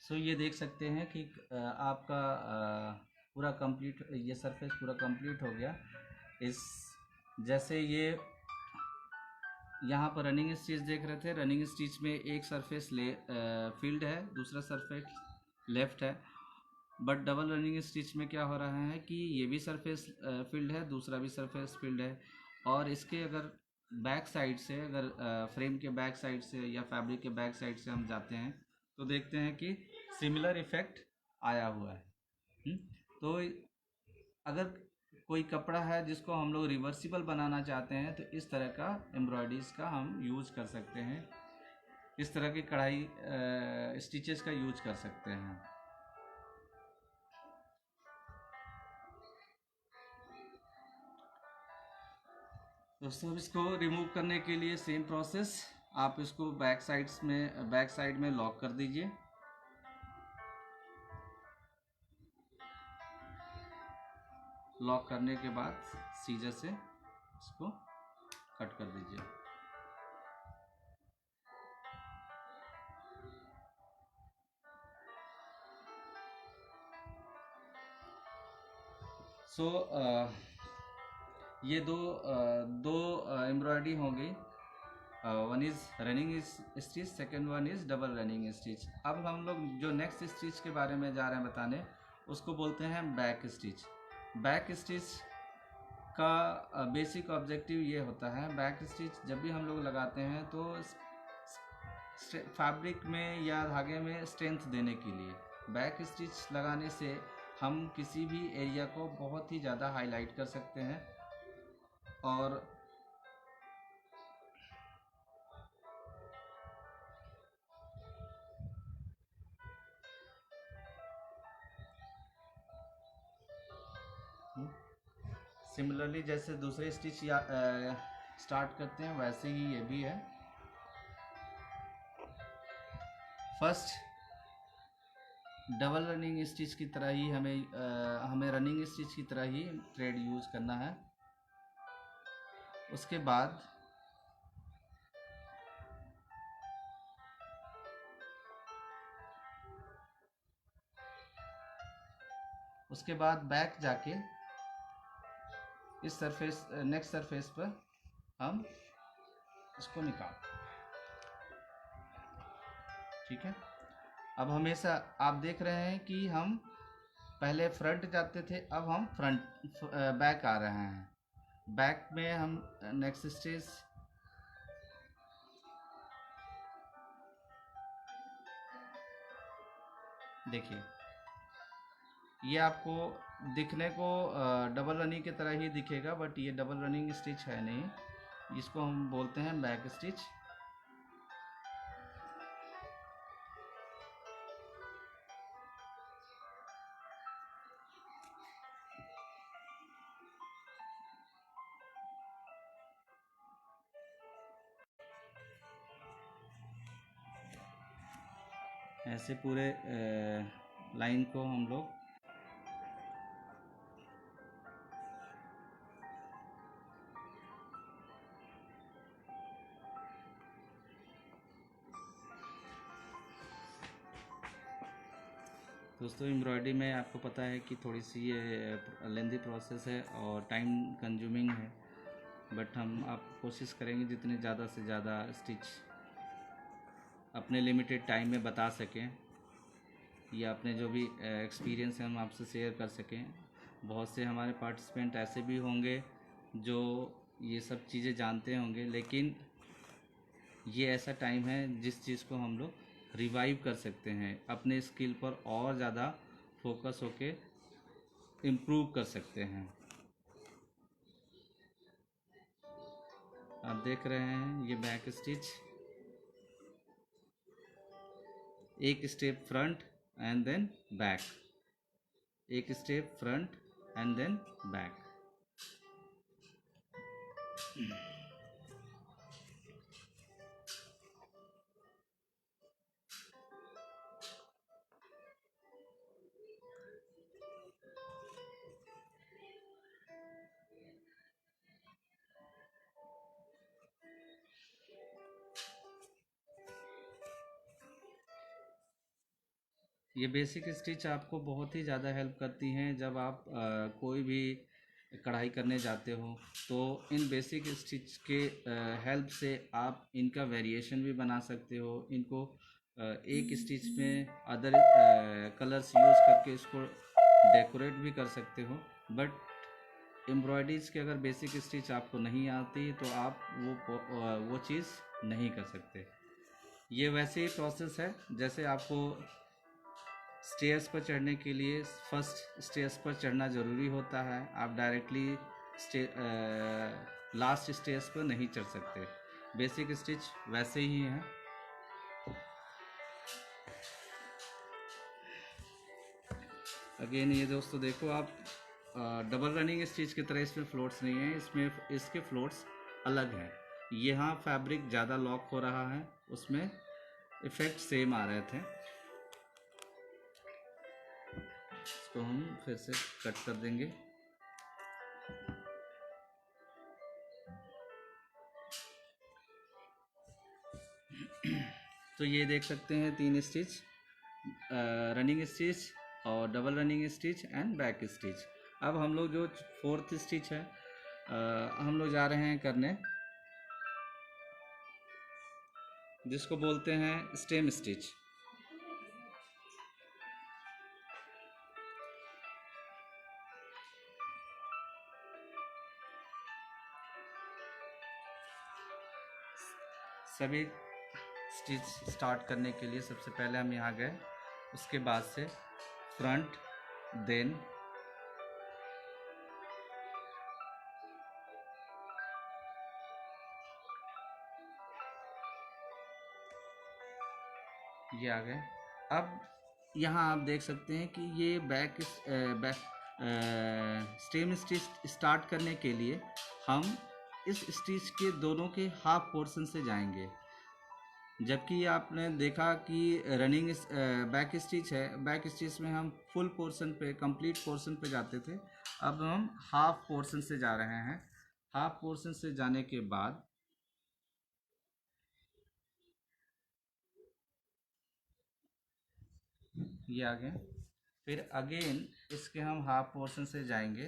सो ये देख सकते हैं कि आपका पूरा कंप्लीट, ये सरफेस पूरा कंप्लीट हो गया। इस जैसे ये यहाँ पर रनिंग स्टिच देख रहे थे, रनिंग स्टिच में एक सरफेस फील्ड है, दूसरा सरफेस लेफ्ट है। बट डबल रनिंग स्टिच में क्या हो रहा है कि ये भी सरफेस फील्ड है, दूसरा भी सरफेस फील्ड है। और इसके अगर बैक साइड से, अगर फ्रेम के बैक साइड से या फैब्रिक के बैक साइड से हम जाते हैं, तो देखते हैं कि सिमिलर इफेक्ट आया हुआ है। तो अगर कोई कपड़ा है जिसको हम लोग रिवर्सिबल बनाना चाहते हैं, तो इस तरह का एम्ब्रॉयडरीज का हम यूज कर सकते हैं, इस तरह की कढ़ाई स्टिचेस का यूज कर सकते हैं। दोस्तों इसको रिमूव करने के लिए सेम प्रोसेस, आप इसको बैक साइड में लॉक कर दीजिए। लॉक करने के बाद सीजर से इसको कट कर दीजिए। ये दो एम्ब्रॉयडरी हो गई। One is running stitch, second one is double running stitch. अब हम लोग जो नेक्स्ट स्टिच के बारे में जा रहे हैं बताने, उसको बोलते हैं बैक स्टिच। बैक स्टिच का बेसिक ऑब्जेक्टिव ये होता है, बैक स्टिच जब भी हम लोग लगाते हैं तो फैब्रिक में या धागे में स्ट्रेंथ देने के लिए बैक स्टिच लगाने से हम किसी भी एरिया को बहुत ही ज़्यादा हाईलाइट कर सकते हैं। और सिमिलरली जैसे दूसरे स्टिच या स्टार्ट करते हैं वैसे ही ये भी है। फर्स्ट डबल रनिंग स्टिच की तरह ही हमें रनिंग स्टिच की तरह ही थ्रेड यूज़ करना है। उसके बाद बैक जाके इस सरफेस नेक्स्ट सरफेस पर हम इसको निकाल, ठीक है। अब हमेशा आप देख रहे हैं कि हम पहले फ्रंट जाते थे, अब हम बैक आ रहे हैं। बैक में हम नेक्स्ट स्टेज देखिए, ये आपको दिखने को डबल रनिंग की तरह ही दिखेगा, बट ये डबल रनिंग स्टिच है नहीं, इसको हम बोलते हैं बैक स्टिच। ऐसे पूरे लाइन को हम लोग दोस्तों, एम्ब्रॉयडरी में आपको पता है कि थोड़ी सी ये लेंदी प्रोसेस है और टाइम कंज्यूमिंग है, बट हम आप कोशिश करेंगे जितने ज़्यादा से ज़्यादा स्टिच अपने लिमिटेड टाइम में बता सकें, या अपने जो भी एक्सपीरियंस है हम आपसे शेयर कर सकें। बहुत से हमारे पार्टिसिपेंट ऐसे भी होंगे जो ये सब चीज़ें जानते होंगे, लेकिन ये ऐसा टाइम है जिस चीज़ को हम लोग रिवाइव कर सकते हैं, अपने स्किल पर और ज़्यादा फोकस होके इम्प्रूव कर सकते हैं। आप देख रहे हैं ये बैक स्टिच, एक step front and then back, एक step front and then back. ये बेसिक स्टिच आपको बहुत ही ज़्यादा हेल्प करती हैं जब आप कोई भी कढ़ाई करने जाते हो, तो इन बेसिक स्टिच के हेल्प से आप इनका वेरिएशन भी बना सकते हो। इनको एक स्टिच में अदर कलर्स यूज़ करके इसको डेकोरेट भी कर सकते हो। बट एम्ब्रॉयडरीज के अगर बेसिक स्टिच आपको नहीं आती तो आप वो चीज़ नहीं कर सकते। ये वैसे ही प्रोसेस है जैसे आपको स्टेयर्स पर चढ़ने के लिए फर्स्ट स्टेयर्स पर चढ़ना ज़रूरी होता है, आप डायरेक्टली लास्ट स्टेयर्स पर नहीं चढ़ सकते। बेसिक स्टिच वैसे ही हैं। अगेन ये दोस्तों देखो, आप डबल रनिंग स्टिच की तरह इसमें फ्लोट्स नहीं हैं, इसमें इसके फ्लोट्स अलग हैं। यहाँ फैब्रिक ज़्यादा लॉक हो रहा है, उसमें इफ़ेक्ट सेम आ रहे थे। इसको हम फिर से कट कर देंगे। तो ये देख सकते हैं 3 स्टिच, रनिंग स्टिच और double running stitch and back stitch. अब हम लोग जो 4th स्टिच है हम लोग जा रहे हैं करने, जिसको बोलते हैं स्टेम स्टिच। सभी स्टिच स्टार्ट करने के लिए सबसे पहले हम यहाँ गए, उसके बाद से फ्रंट, देन ये आ गए। अब यहाँ आप देख सकते हैं कि ये स्टेम स्टिच स्टार्ट करने के लिए हम इस स्टिच के दोनों के हाफ पोर्शन से जाएंगे, जबकि आपने देखा कि रनिंग बैक स्टिच है, बैक स्टिच में हम फुल पोर्शन पे, कंप्लीट पोर्शन पे जाते थे। अब हम हाफ पोर्शन से जा रहे हैं। हाफ पोर्शन से जाने के बाद ये आ गए, फिर अगेन इसके हम हाफ पोर्शन से जाएंगे।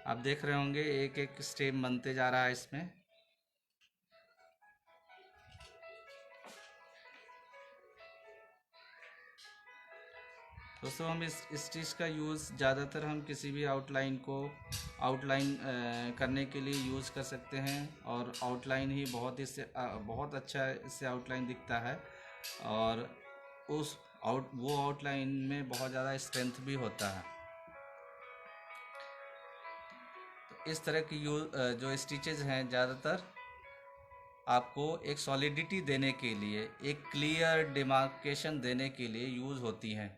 आप देख रहे होंगे एक एक स्टेप बनते जा रहा है इसमें। दोस्तों हम इस स्टिच का यूज़ ज़्यादातर हम किसी भी आउटलाइन को आउटलाइन करने के लिए यूज़ कर सकते हैं, और आउटलाइन ही बहुत अच्छा इससे आउटलाइन दिखता है, और वो आउटलाइन में बहुत ज़्यादा स्ट्रेंथ भी होता है। तो इस तरह की जो स्टिचेज हैं ज़्यादातर आपको एक सॉलिडिटी देने के लिए, एक क्लियर डिमार्केशन देने के लिए यूज़ होती हैं।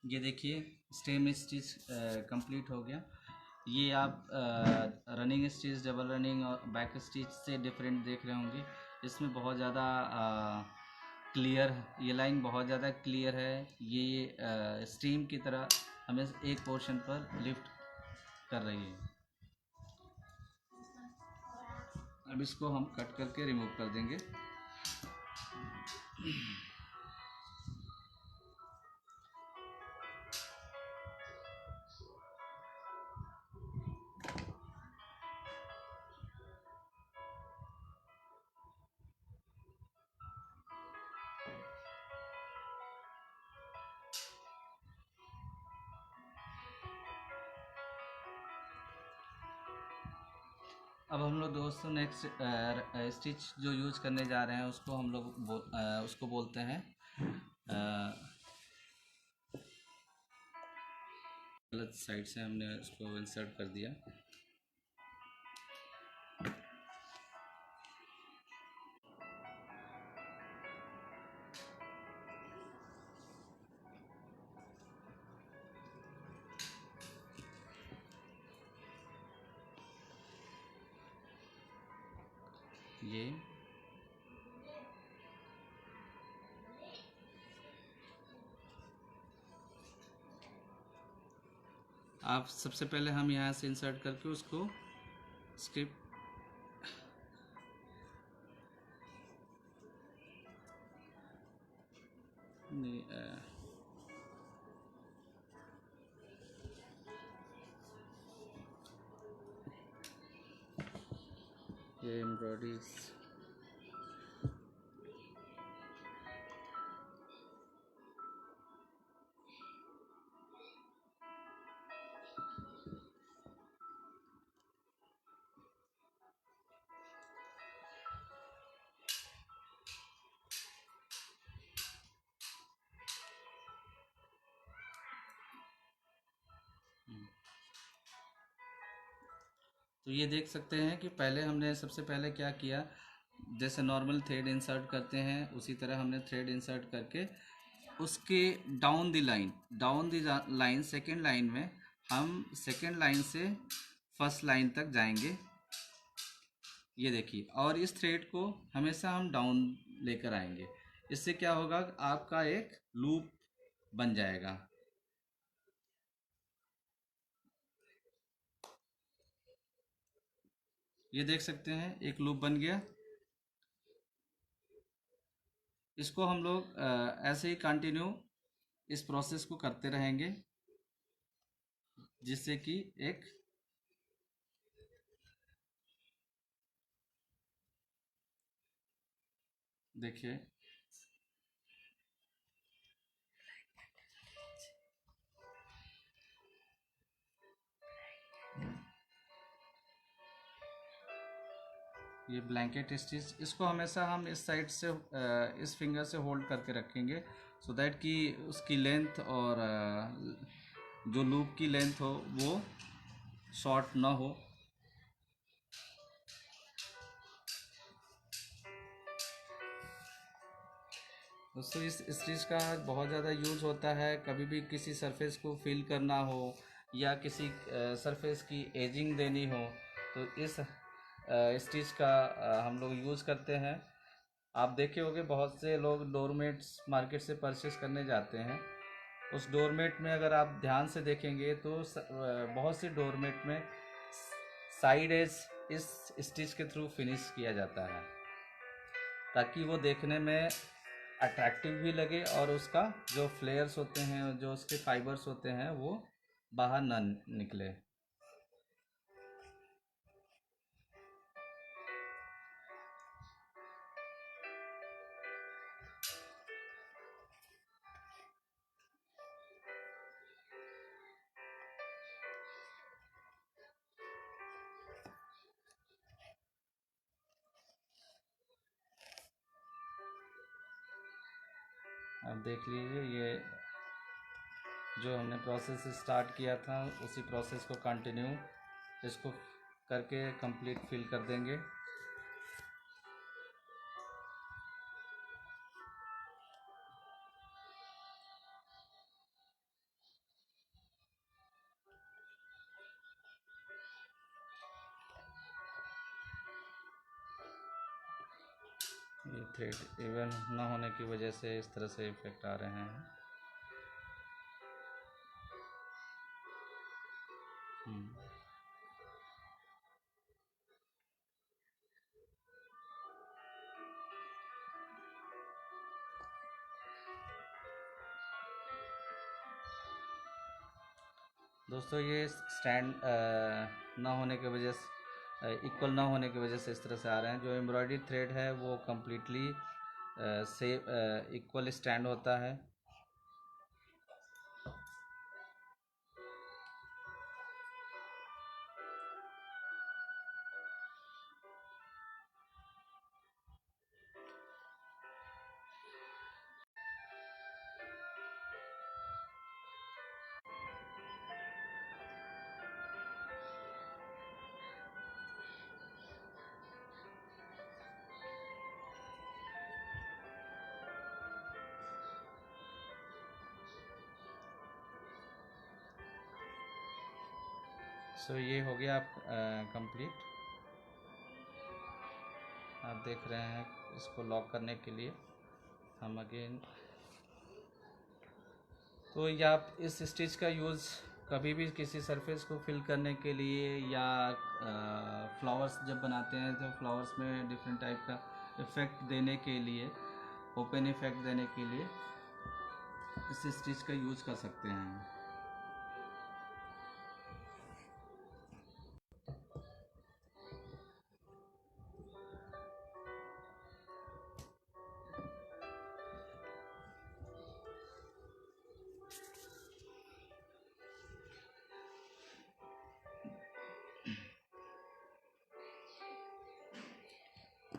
ये देखिए स्टेम स्टिच कंप्लीट हो गया। ये आप रनिंग स्टिच, डबल रनिंग और बैक स्टिच से डिफरेंट देख रहे होंगे। इसमें बहुत ज़्यादा क्लियर, ये लाइन बहुत ज़्यादा क्लियर है। ये स्टीम की तरह हमें एक पोर्शन पर लिफ्ट कर रही है। अब इसको हम कट करके रिमूव कर देंगे। अब हम लोग दोस्तों नेक्स्ट स्टिच जो यूज करने जा रहे हैं उसको हम लोग उसको बोलते हैं गलत साइड से हमने उसको इंसर्ट कर दिया। ये आप सबसे पहले हम यहाँ से इंसर्ट करके उसको स्किप नहीं ये एम्ब्रॉयडरी। तो ये देख सकते हैं कि पहले हमने सबसे पहले क्या किया, जैसे नॉर्मल थ्रेड इंसर्ट करते हैं उसी तरह हमने थ्रेड इंसर्ट करके उसके down the line second line में हम सेकेंड लाइन से फर्स्ट लाइन तक जाएंगे। ये देखिए, और इस थ्रेड को हमेशा हम डाउन लेकर आएंगे। इससे क्या होगा, आपका एक लूप बन जाएगा। ये देख सकते हैं एक लूप बन गया। इसको हम लोग ऐसे ही कंटिन्यू इस प्रोसेस को करते रहेंगे, जिससे कि एक देखिए ये ब्लैंकेट स्टिच, इसको हमेशा हम इस साइड से इस फिंगर से होल्ड करके रखेंगे, सो दैट कि उसकी लेंथ और जो लूप की लेंथ हो वो शॉर्ट ना हो। दोस्तों इस स्टिच का बहुत ज़्यादा यूज़ होता है, कभी भी किसी सरफेस को फिल करना हो या किसी सरफेस की एजिंग देनी हो तो इस स्टिच का हम लोग यूज़ करते हैं। आप देखे होंगे बहुत से लोग डोरमेट्स मार्केट से परचेस करने जाते हैं, उस डोरमेट में अगर आप ध्यान से देखेंगे तो बहुत सी डोरमेट में साइड एज इस स्टिच के थ्रू फिनिश किया जाता है, ताकि वो देखने में अट्रैक्टिव भी लगे और उसका जो फ्लेयर्स होते हैं, जो उसके फाइबर्स होते हैं वो बाहर ना निकले। आप देख लीजिए, ये जो हमने प्रोसेस स्टार्ट किया था उसी प्रोसेस को कंटिन्यू इसको करके कंप्लीट फिल कर देंगे। ये थ्रेड इवन ना होने की वजह से इस तरह से इफेक्ट आ रहे हैं। दोस्तों ये स्टैंड ना होने की वजह से, इक्वल ना होने की वजह से इस तरह से आ रहे हैं। जो एम्ब्रॉयडरी थ्रेड है वो कम्प्लीटली से इक्वल स्टैंड होता है। सो ये हो गया आप कंप्लीट। आप देख रहे हैं इसको लॉक करने के लिए हम अगेन, तो या आप इस स्टिच का यूज़ कभी भी किसी सरफेस को फिल करने के लिए या फ्लावर्स जब बनाते हैं तो फ्लावर्स में डिफरेंट टाइप का इफ़ेक्ट देने के लिए, ओपन इफ़ेक्ट देने के लिए इस स्टिच का यूज़ कर सकते हैं।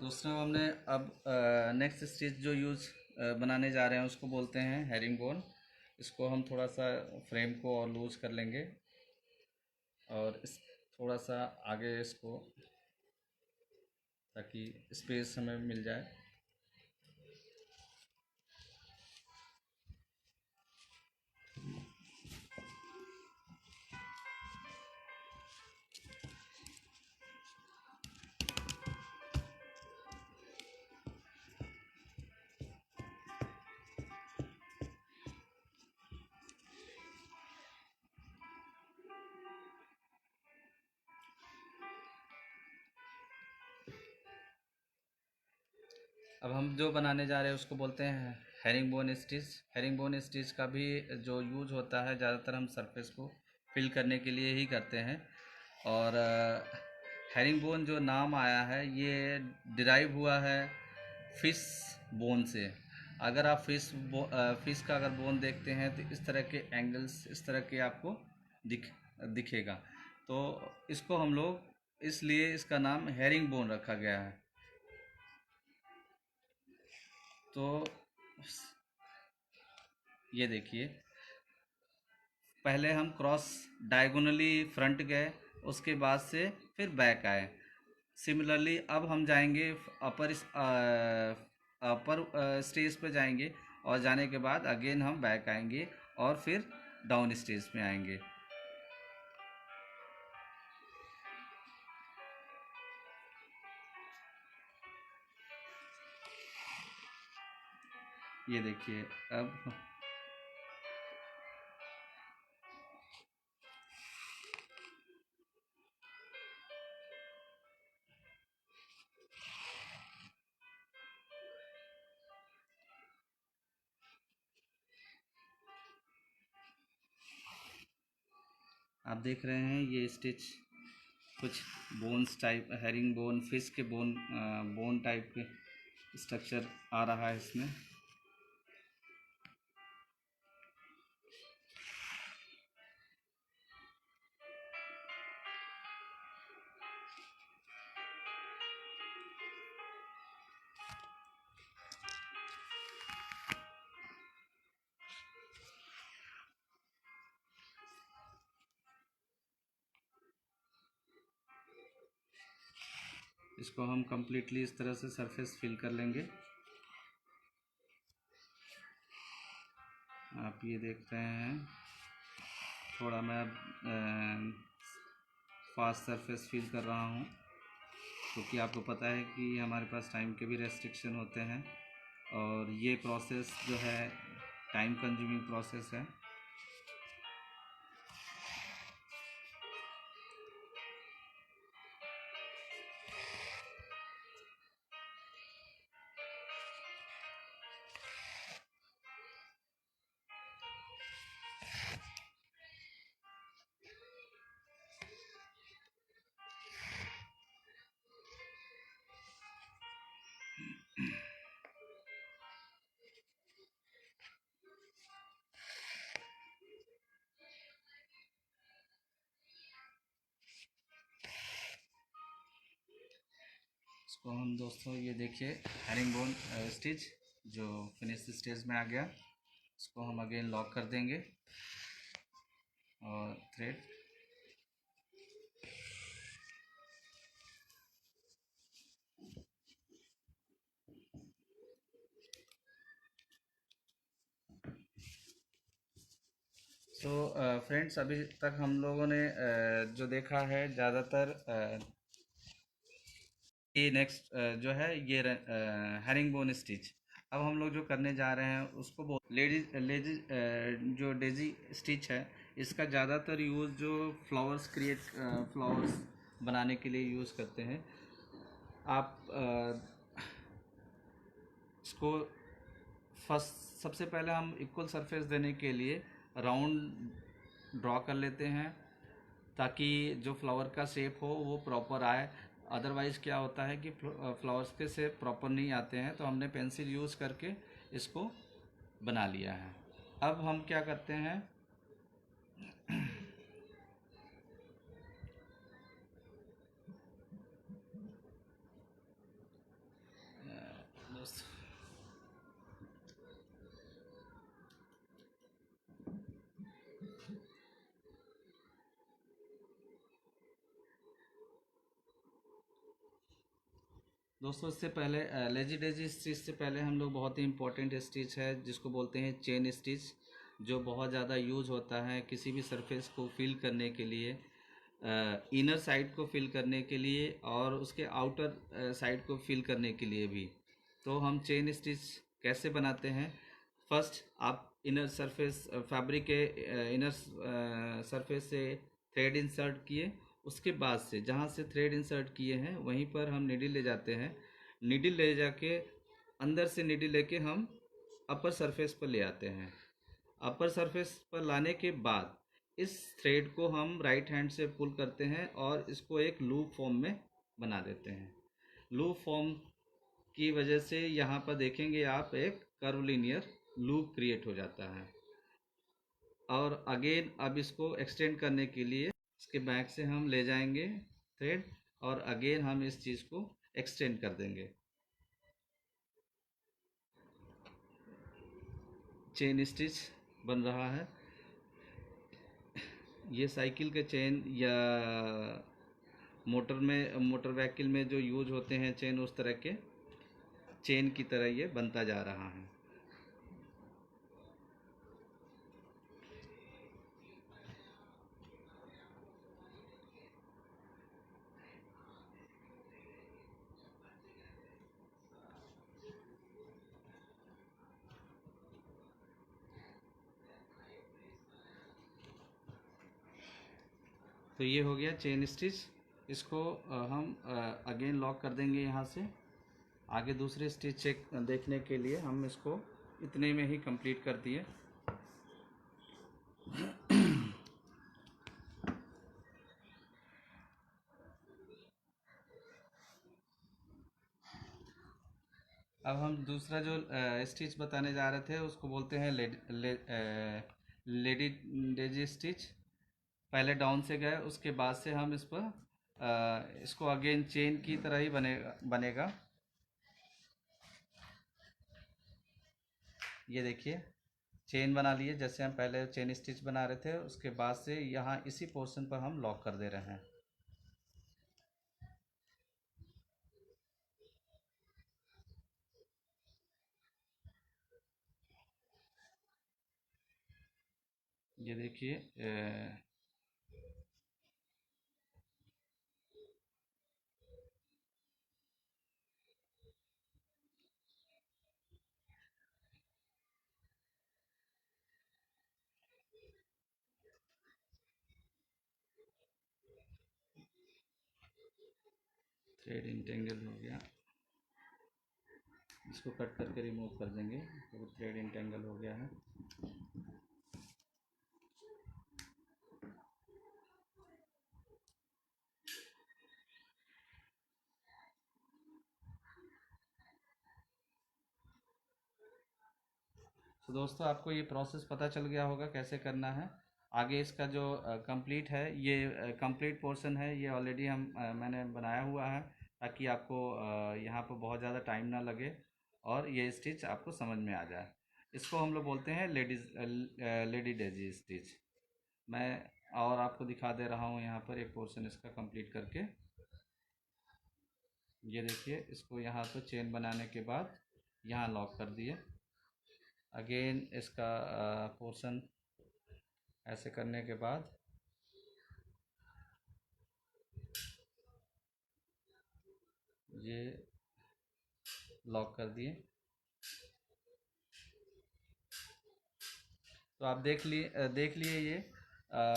दोस्तों हमने अब नेक्स्ट स्टिच जो यूज़ बनाने जा रहे हैं उसको बोलते हैं हेरिंग बोन। इसको हम थोड़ा सा फ्रेम को और लूज कर लेंगे और इस थोड़ा सा आगे इसको, ताकि स्पेस हमें मिल जाए। अब हम जो बनाने जा रहे हैं उसको बोलते हैं herring bone stitch. Herring bone stitch का भी जो यूज होता है ज़्यादातर हम सरफेस को फिल करने के लिए ही करते हैं। और हेरिंग बोन जो नाम आया है ये डिराइव हुआ है फिश बोन से। अगर आप फिश का अगर बोन देखते हैं तो इस तरह के एंगल्स, इस तरह के आपको दिखेगा। तो इसको हम लोग, इसलिए इसका नाम हेरिंग बोन रखा गया है। तो ये देखिए, पहले हम क्रॉस डायगोनली फ्रंट गए, उसके बाद से फिर बैक आए। सिमिलरली अब हम जाएंगे अपर स्टेज पे जाएंगे, और जाने के बाद अगेन हम बैक आएंगे और फिर डाउन स्टेज में आएंगे। ये देखिए अब आप देख रहे हैं ये स्टिच कुछ bones type, herring bone, fish के बोन टाइप के स्ट्रक्चर आ रहा है इसमें। इसको हम completely इस तरह से सरफेस फिल कर लेंगे। आप ये देख रहे हैं, थोड़ा मैं फास्ट सरफेस फिल कर रहा हूँ, क्योंकि आपको पता है कि हमारे पास टाइम के भी रेस्ट्रिक्शन होते हैं और ये प्रोसेस जो है टाइम कंज्यूमिंग प्रोसेस है। इसको हम दोस्तों, ये देखिए हेरिंग बोन स्टिच जो फिनिश स्टेज में आ गया। इसको हम अगेन लॉक कर देंगे और थ्रेड फ्रेंड्स, अभी तक हम लोगों ने जो देखा है ज़्यादातर ये नेक्स्ट जो है ये हेरिंग बोन स्टिच। अब हम लोग जो करने जा रहे हैं उसको लेडीज जो डेजी स्टिच है, इसका ज़्यादातर यूज़ जो फ्लावर्स बनाने के लिए यूज़ करते हैं। आप इसको फर्स्ट सबसे पहले हम इक्वल सरफेस देने के लिए राउंड ड्रॉ कर लेते हैं, ताकि जो फ्लावर का शेप हो वो प्रॉपर आए। अदरवाइज़ क्या होता है कि फ्लावर्स के शेप प्रॉपर नहीं आते हैं, तो हमने पेंसिल यूज़ करके इसको बना लिया है। अब हम क्या करते हैं, दोस्तों इससे पहले लेजी डेजी स्टिच से पहले हम लोग बहुत ही इम्पोर्टेंट स्टिच है जिसको बोलते हैं चेन स्टिच, जो बहुत ज़्यादा यूज होता है किसी भी सरफेस को फिल करने के लिए, इनर साइड को फिल करने के लिए और उसके आउटर साइड को फिल करने के लिए भी। तो हम चेन स्टिच कैसे बनाते हैं? फर्स्ट आप इनर सरफेस फैब्रिक के इनर सरफेस से थ्रेड इंसर्ट किए, उसके बाद से जहाँ से थ्रेड इंसर्ट किए हैं वहीं पर हम नीडल ले जाते हैं। नीडल ले जाके अंदर से नीडल लेके हम अपर सरफेस पर ले आते हैं। अपर सरफेस पर लाने के बाद इस थ्रेड को हम राइट हैंड से पुल करते हैं और इसको एक लूप फॉर्म में बना देते हैं। लूप फॉर्म की वजह से यहाँ पर देखेंगे आप एक कर्वलिनियर लूप क्रिएट हो जाता है। और अगेन अब इसको एक्सटेंड करने के लिए इसके बैक से हम ले जाएंगे थ्रेड और अगेन हम इस चीज़ को एक्सटेंड कर देंगे। चेन स्टिच बन रहा है। ये साइकिल के चेन या मोटर व्हीकल में जो यूज होते हैं चेन, उस तरह के चेन की तरह ये बनता जा रहा है। तो ये हो गया चेन स्टिच। इसको हम अगेन लॉक कर देंगे यहाँ से। आगे दूसरे स्टिच चेक देखने के लिए हम इसको इतने में ही कंप्लीट कर दिए। अब हम दूसरा जो स्टिच बताने जा रहे थे उसको बोलते हैं लेडी डेजी स्टिच। पहले डाउन से गए, उसके बाद से हम इस पर इसको अगेन चेन की तरह ही बनेगा। ये देखिए चेन बना लिए जैसे हम पहले चेन स्टिच बना रहे थे, उसके बाद से यहाँ इसी पोर्शन पर हम लॉक कर दे रहे हैं। ये देखिए थ्रेड इंटेंगल हो गया। इसको कट करके रिमूव कर देंगे तो थ्रेड इंटेंगल हो गया है। तो दोस्तों आपको ये प्रोसेस पता चल गया होगा कैसे करना है। आगे इसका जो कंप्लीट है, ये कंप्लीट पोर्शन है, ये ऑलरेडी मैंने बनाया हुआ है ताकि आपको यहाँ पर बहुत ज़्यादा टाइम ना लगे और ये स्टिच आपको समझ में आ जाए। इसको हम लोग बोलते हैं लेडी डेजी स्टिच। मैं और आपको दिखा दे रहा हूँ यहाँ पर एक पोर्शन इसका कंप्लीट करके। ये देखिए इसको यहाँ पर चेन बनाने के बाद यहाँ लॉक कर दिए। अगेन इसका पोर्शन ऐसे करने के बाद ये लॉक कर दिए। तो आप देख लिए ये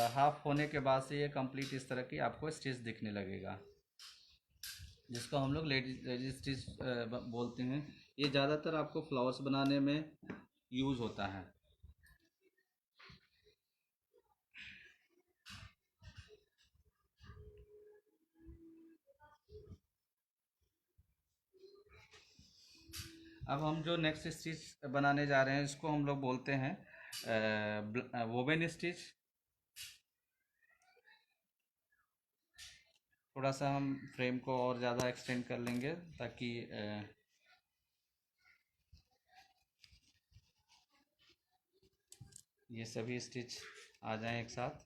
हाफ होने के बाद से ये कंप्लीट इस तरह की आपको स्टिच दिखने लगेगा, जिसको हम लोग लेडी स्टिच बोलते हैं। ये ज़्यादातर आपको फ्लावर्स बनाने में यूज़ होता है। अब हम जो नेक्स्ट स्टिच बनाने जा रहे हैं इसको हम लोग बोलते हैं वोवेन स्टिच। थोड़ा सा हम फ्रेम को और ज़्यादा एक्सटेंड कर लेंगे ताकि ये सभी स्टिच आ जाएं एक साथ।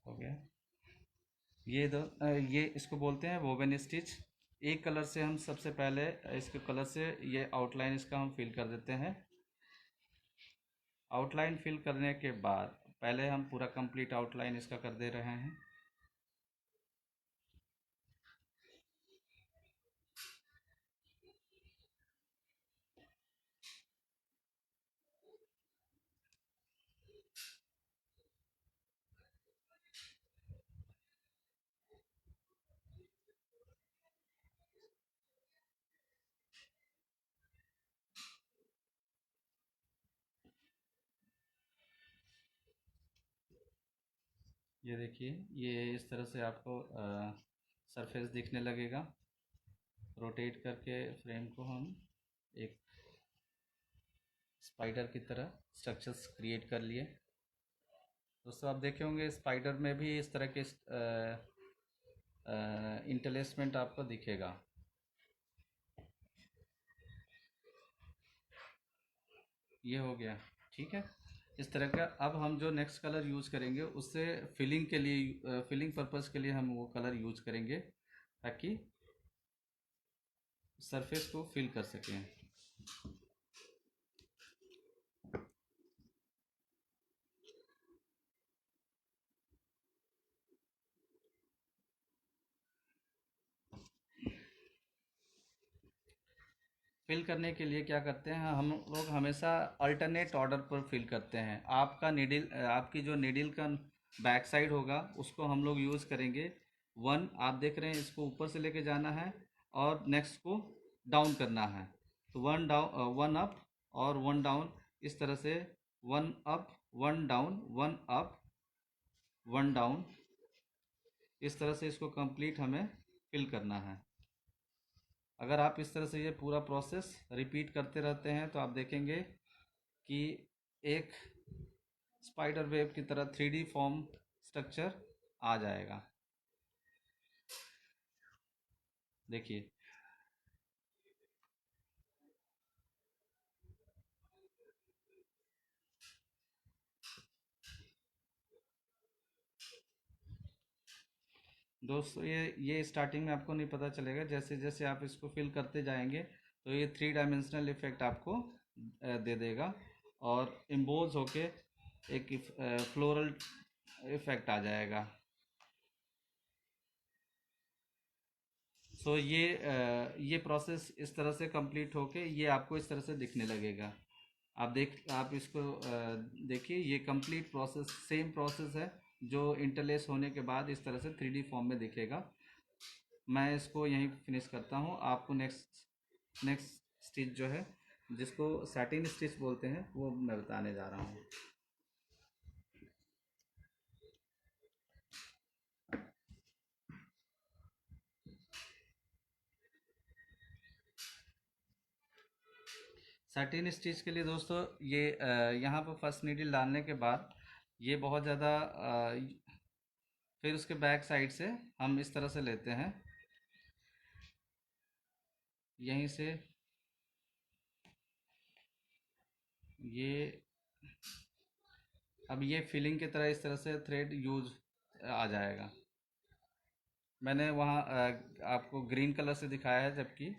हो गया। ये इसको बोलते हैं वोवेन स्टिच। एक कलर से हम सबसे पहले इसके कलर से ये आउटलाइन इसका हम फिल कर देते हैं। आउटलाइन फिल करने के बाद पहले हम पूरा कंप्लीट आउटलाइन इसका कर दे रहे हैं। ये देखिए, ये इस तरह से आपको सरफेस दिखने लगेगा। रोटेट करके फ्रेम को हम एक स्पाइडर की तरह स्ट्रक्चर्स क्रिएट कर लिए। दोस्तों आप देखे होंगे स्पाइडर में भी इस तरह के इंटरलेसमेंट आपको दिखेगा। ये हो गया, ठीक है। इस तरह का अब हम जो नेक्स्ट कलर यूज़ करेंगे उससे फिलिंग के लिए फिलिंग पर्पस के लिए हम वो कलर यूज़ करेंगे ताकि सरफेस को फिल कर सकें। फिल करने के लिए क्या करते हैं हम लोग, हमेशा अल्टरनेट ऑर्डर पर फिल करते हैं। आपकी जो नीडल का बैक साइड होगा उसको हम लोग यूज़ करेंगे। वन आप देख रहे हैं, इसको ऊपर से लेके जाना है और नेक्स्ट को डाउन करना है। तो वन डाउन, वन अप और वन डाउन, इस तरह से one up one down, one up one down, इस तरह से इसको कंप्लीट हमें फिल करना है। अगर आप इस तरह से ये पूरा प्रोसेस रिपीट करते रहते हैं तो आप देखेंगे कि एक स्पाइडर वेब की तरह 3D फॉर्म स्ट्रक्चर आ जाएगा। देखिए, दोस्तों ये स्टार्टिंग में आपको नहीं पता चलेगा, जैसे जैसे आप इसको फिल करते जाएंगे तो ये 3 डायमेंशनल इफेक्ट आपको दे देगा और इम्बोज होके एक फ्लोरल इफेक्ट आ जाएगा। सो ये प्रोसेस इस तरह से कंप्लीट होके ये आपको इस तरह से दिखने लगेगा। आप इसको देखिए, ये कंप्लीट प्रोसेस सेम प्रोसेस है जो इंटरलेस होने के बाद इस तरह से 3D फॉर्म में दिखेगा। मैं इसको यहीं फिनिश करता हूँ। आपको नेक्स्ट स्टिच जो है, जिसको सैटिन स्टिच बोलते हैं, वो मैं बताने जा रहा हूँ। सैटिन स्टिच के लिए दोस्तों ये यहाँ पर फर्स्ट नीडल डालने के बाद ये बहुत ज़्यादा फिर उसके बैक साइड से हम इस तरह से लेते हैं, यहीं से ये अब ये फिलिंग की तरह इस तरह से थ्रेड यूज आ जाएगा। मैंने वहाँ आपको ग्रीन कलर से दिखाया है, जबकि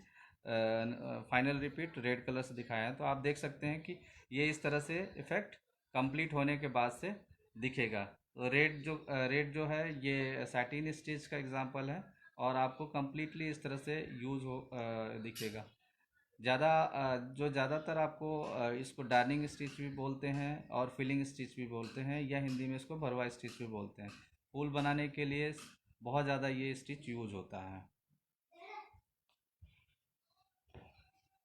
फाइनल रिपीट रेड कलर से दिखाया है। तो आप देख सकते हैं कि ये इस तरह से इफ़ेक्ट कंप्लीट होने के बाद से दिखेगा। तो रेड जो है ये सैटिन स्टिच का एग्जांपल है और आपको कंप्लीटली इस तरह से यूज़ हो दिखेगा। जो ज़्यादातर आपको इसको डार्निंग स्टिच भी बोलते हैं और फिलिंग स्टिच भी बोलते हैं, या हिंदी में इसको भरवा स्टिच भी बोलते हैं। फूल बनाने के लिए बहुत ज़्यादा ये स्टिच यूज होता है।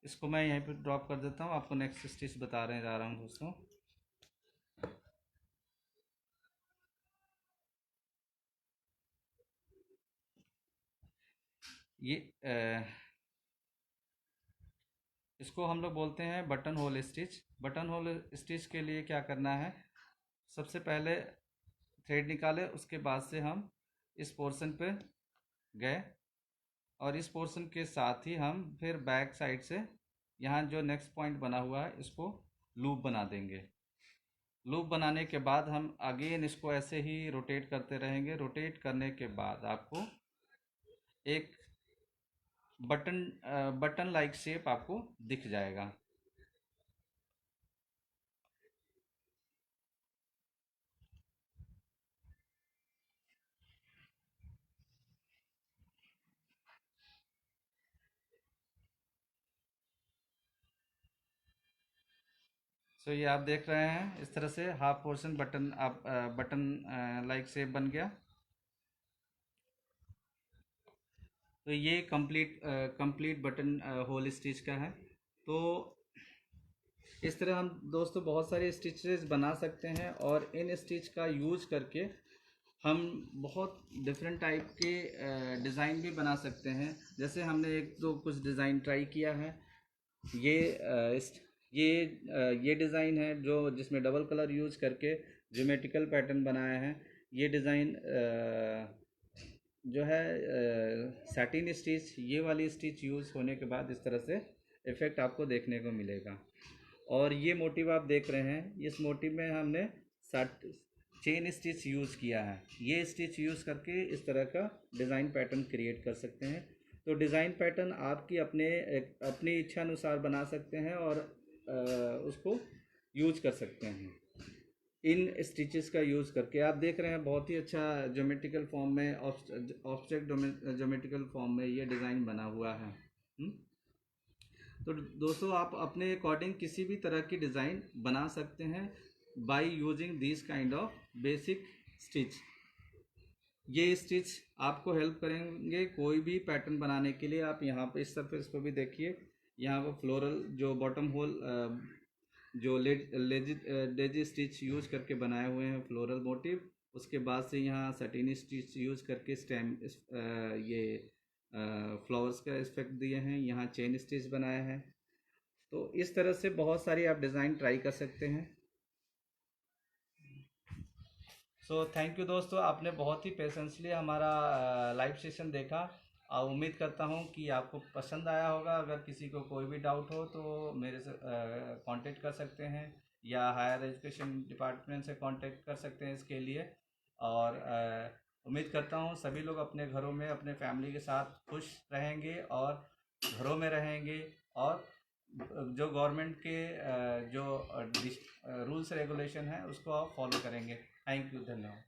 इसको मैं यहीं पर ड्रॉप कर देता हूँ, आपको नेक्स्ट स्टिच बता रहे जा रहा हूँ दोस्तों। ये इसको हम लोग बोलते हैं button whole stitch. Button whole stitch के लिए क्या करना है, सबसे पहले थ्रेड निकाले, उसके बाद से हम इस पोर्शन पे गए और इस पोर्शन के साथ ही हम फिर बैक साइड से यहाँ जो नेक्स्ट पॉइंट बना हुआ है इसको लूप बना देंगे। लूप बनाने के बाद हम अगेन इसको ऐसे ही रोटेट करते रहेंगे। रोटेट करने के बाद आपको एक बटन लाइक शेप आपको दिख जाएगा। सो ये आप देख रहे हैं, इस तरह से हाफ पोर्शन बटन आप बटन लाइक शेप बन गया। तो ये कंप्लीट बटन होल स्टिच का है। तो इस तरह हम दोस्तों बहुत सारे स्टिचेस बना सकते हैं और इन स्टिच का यूज करके हम बहुत डिफरेंट टाइप के डिज़ाइन भी बना सकते हैं। जैसे हमने एक दो कुछ डिज़ाइन ट्राई किया है। ये ये डिज़ाइन है जो जिसमें डबल कलर यूज करके ज्योमेट्रिकल पैटर्न बनाया है। ये डिज़ाइन जो है सैटिन स्टिच, ये वाली स्टिच यूज़ होने के बाद इस तरह से इफ़ेक्ट आपको देखने को मिलेगा। और ये मोटिव आप देख रहे हैं, इस मोटिव में हमने चेन स्टिच यूज़ किया है। ये स्टिच यूज़ करके इस तरह का डिज़ाइन पैटर्न क्रिएट कर सकते हैं। तो डिज़ाइन पैटर्न आपकी अपनी इच्छा अनुसार बना सकते हैं और उसको यूज कर सकते हैं। इन स्टिचेस का यूज़ करके आप देख रहे हैं बहुत ही अच्छा ज्योमेट्रिकल फॉर्म में, ऑब्जेक्ट ज्योमेट्रिकल फॉर्म में ये डिज़ाइन बना हुआ है। तो दोस्तों आप अपने अकॉर्डिंग किसी भी तरह की डिज़ाइन बना सकते हैं by using this kind of basic stitch. ये स्टिच आपको हेल्प करेंगे कोई भी पैटर्न बनाने के लिए। आप यहाँ पे इस सरफेस पर भी देखिए, यहाँ पर फ्लोरल जो बॉटम होल जो डेजी स्टिच यूज करके बनाए हुए हैं फ्लोरल मोटिव। उसके बाद से यहाँ सैटिन स्टिच यूज करके स्टेम ये फ्लावर्स का इफेक्ट दिए हैं। यहाँ चेन स्टिच बनाया है। तो इस तरह से बहुत सारी आप डिज़ाइन ट्राई कर सकते हैं। सो थैंक यू दोस्तों, आपने बहुत ही पेशेंसली हमारा लाइव सेशन देखा और उम्मीद करता हूँ कि आपको पसंद आया होगा। अगर किसी को कोई भी डाउट हो तो मेरे से कांटेक्ट कर सकते हैं या हायर एजुकेशन डिपार्टमेंट से कांटेक्ट कर सकते हैं इसके लिए। और उम्मीद करता हूँ सभी लोग अपने घरों में अपने फैमिली के साथ खुश रहेंगे और घरों में रहेंगे और जो गवर्नमेंट के जो रूल्स रेगुलेशन है उसको आप फॉलो करेंगे। थैंक यू, धन्यवाद।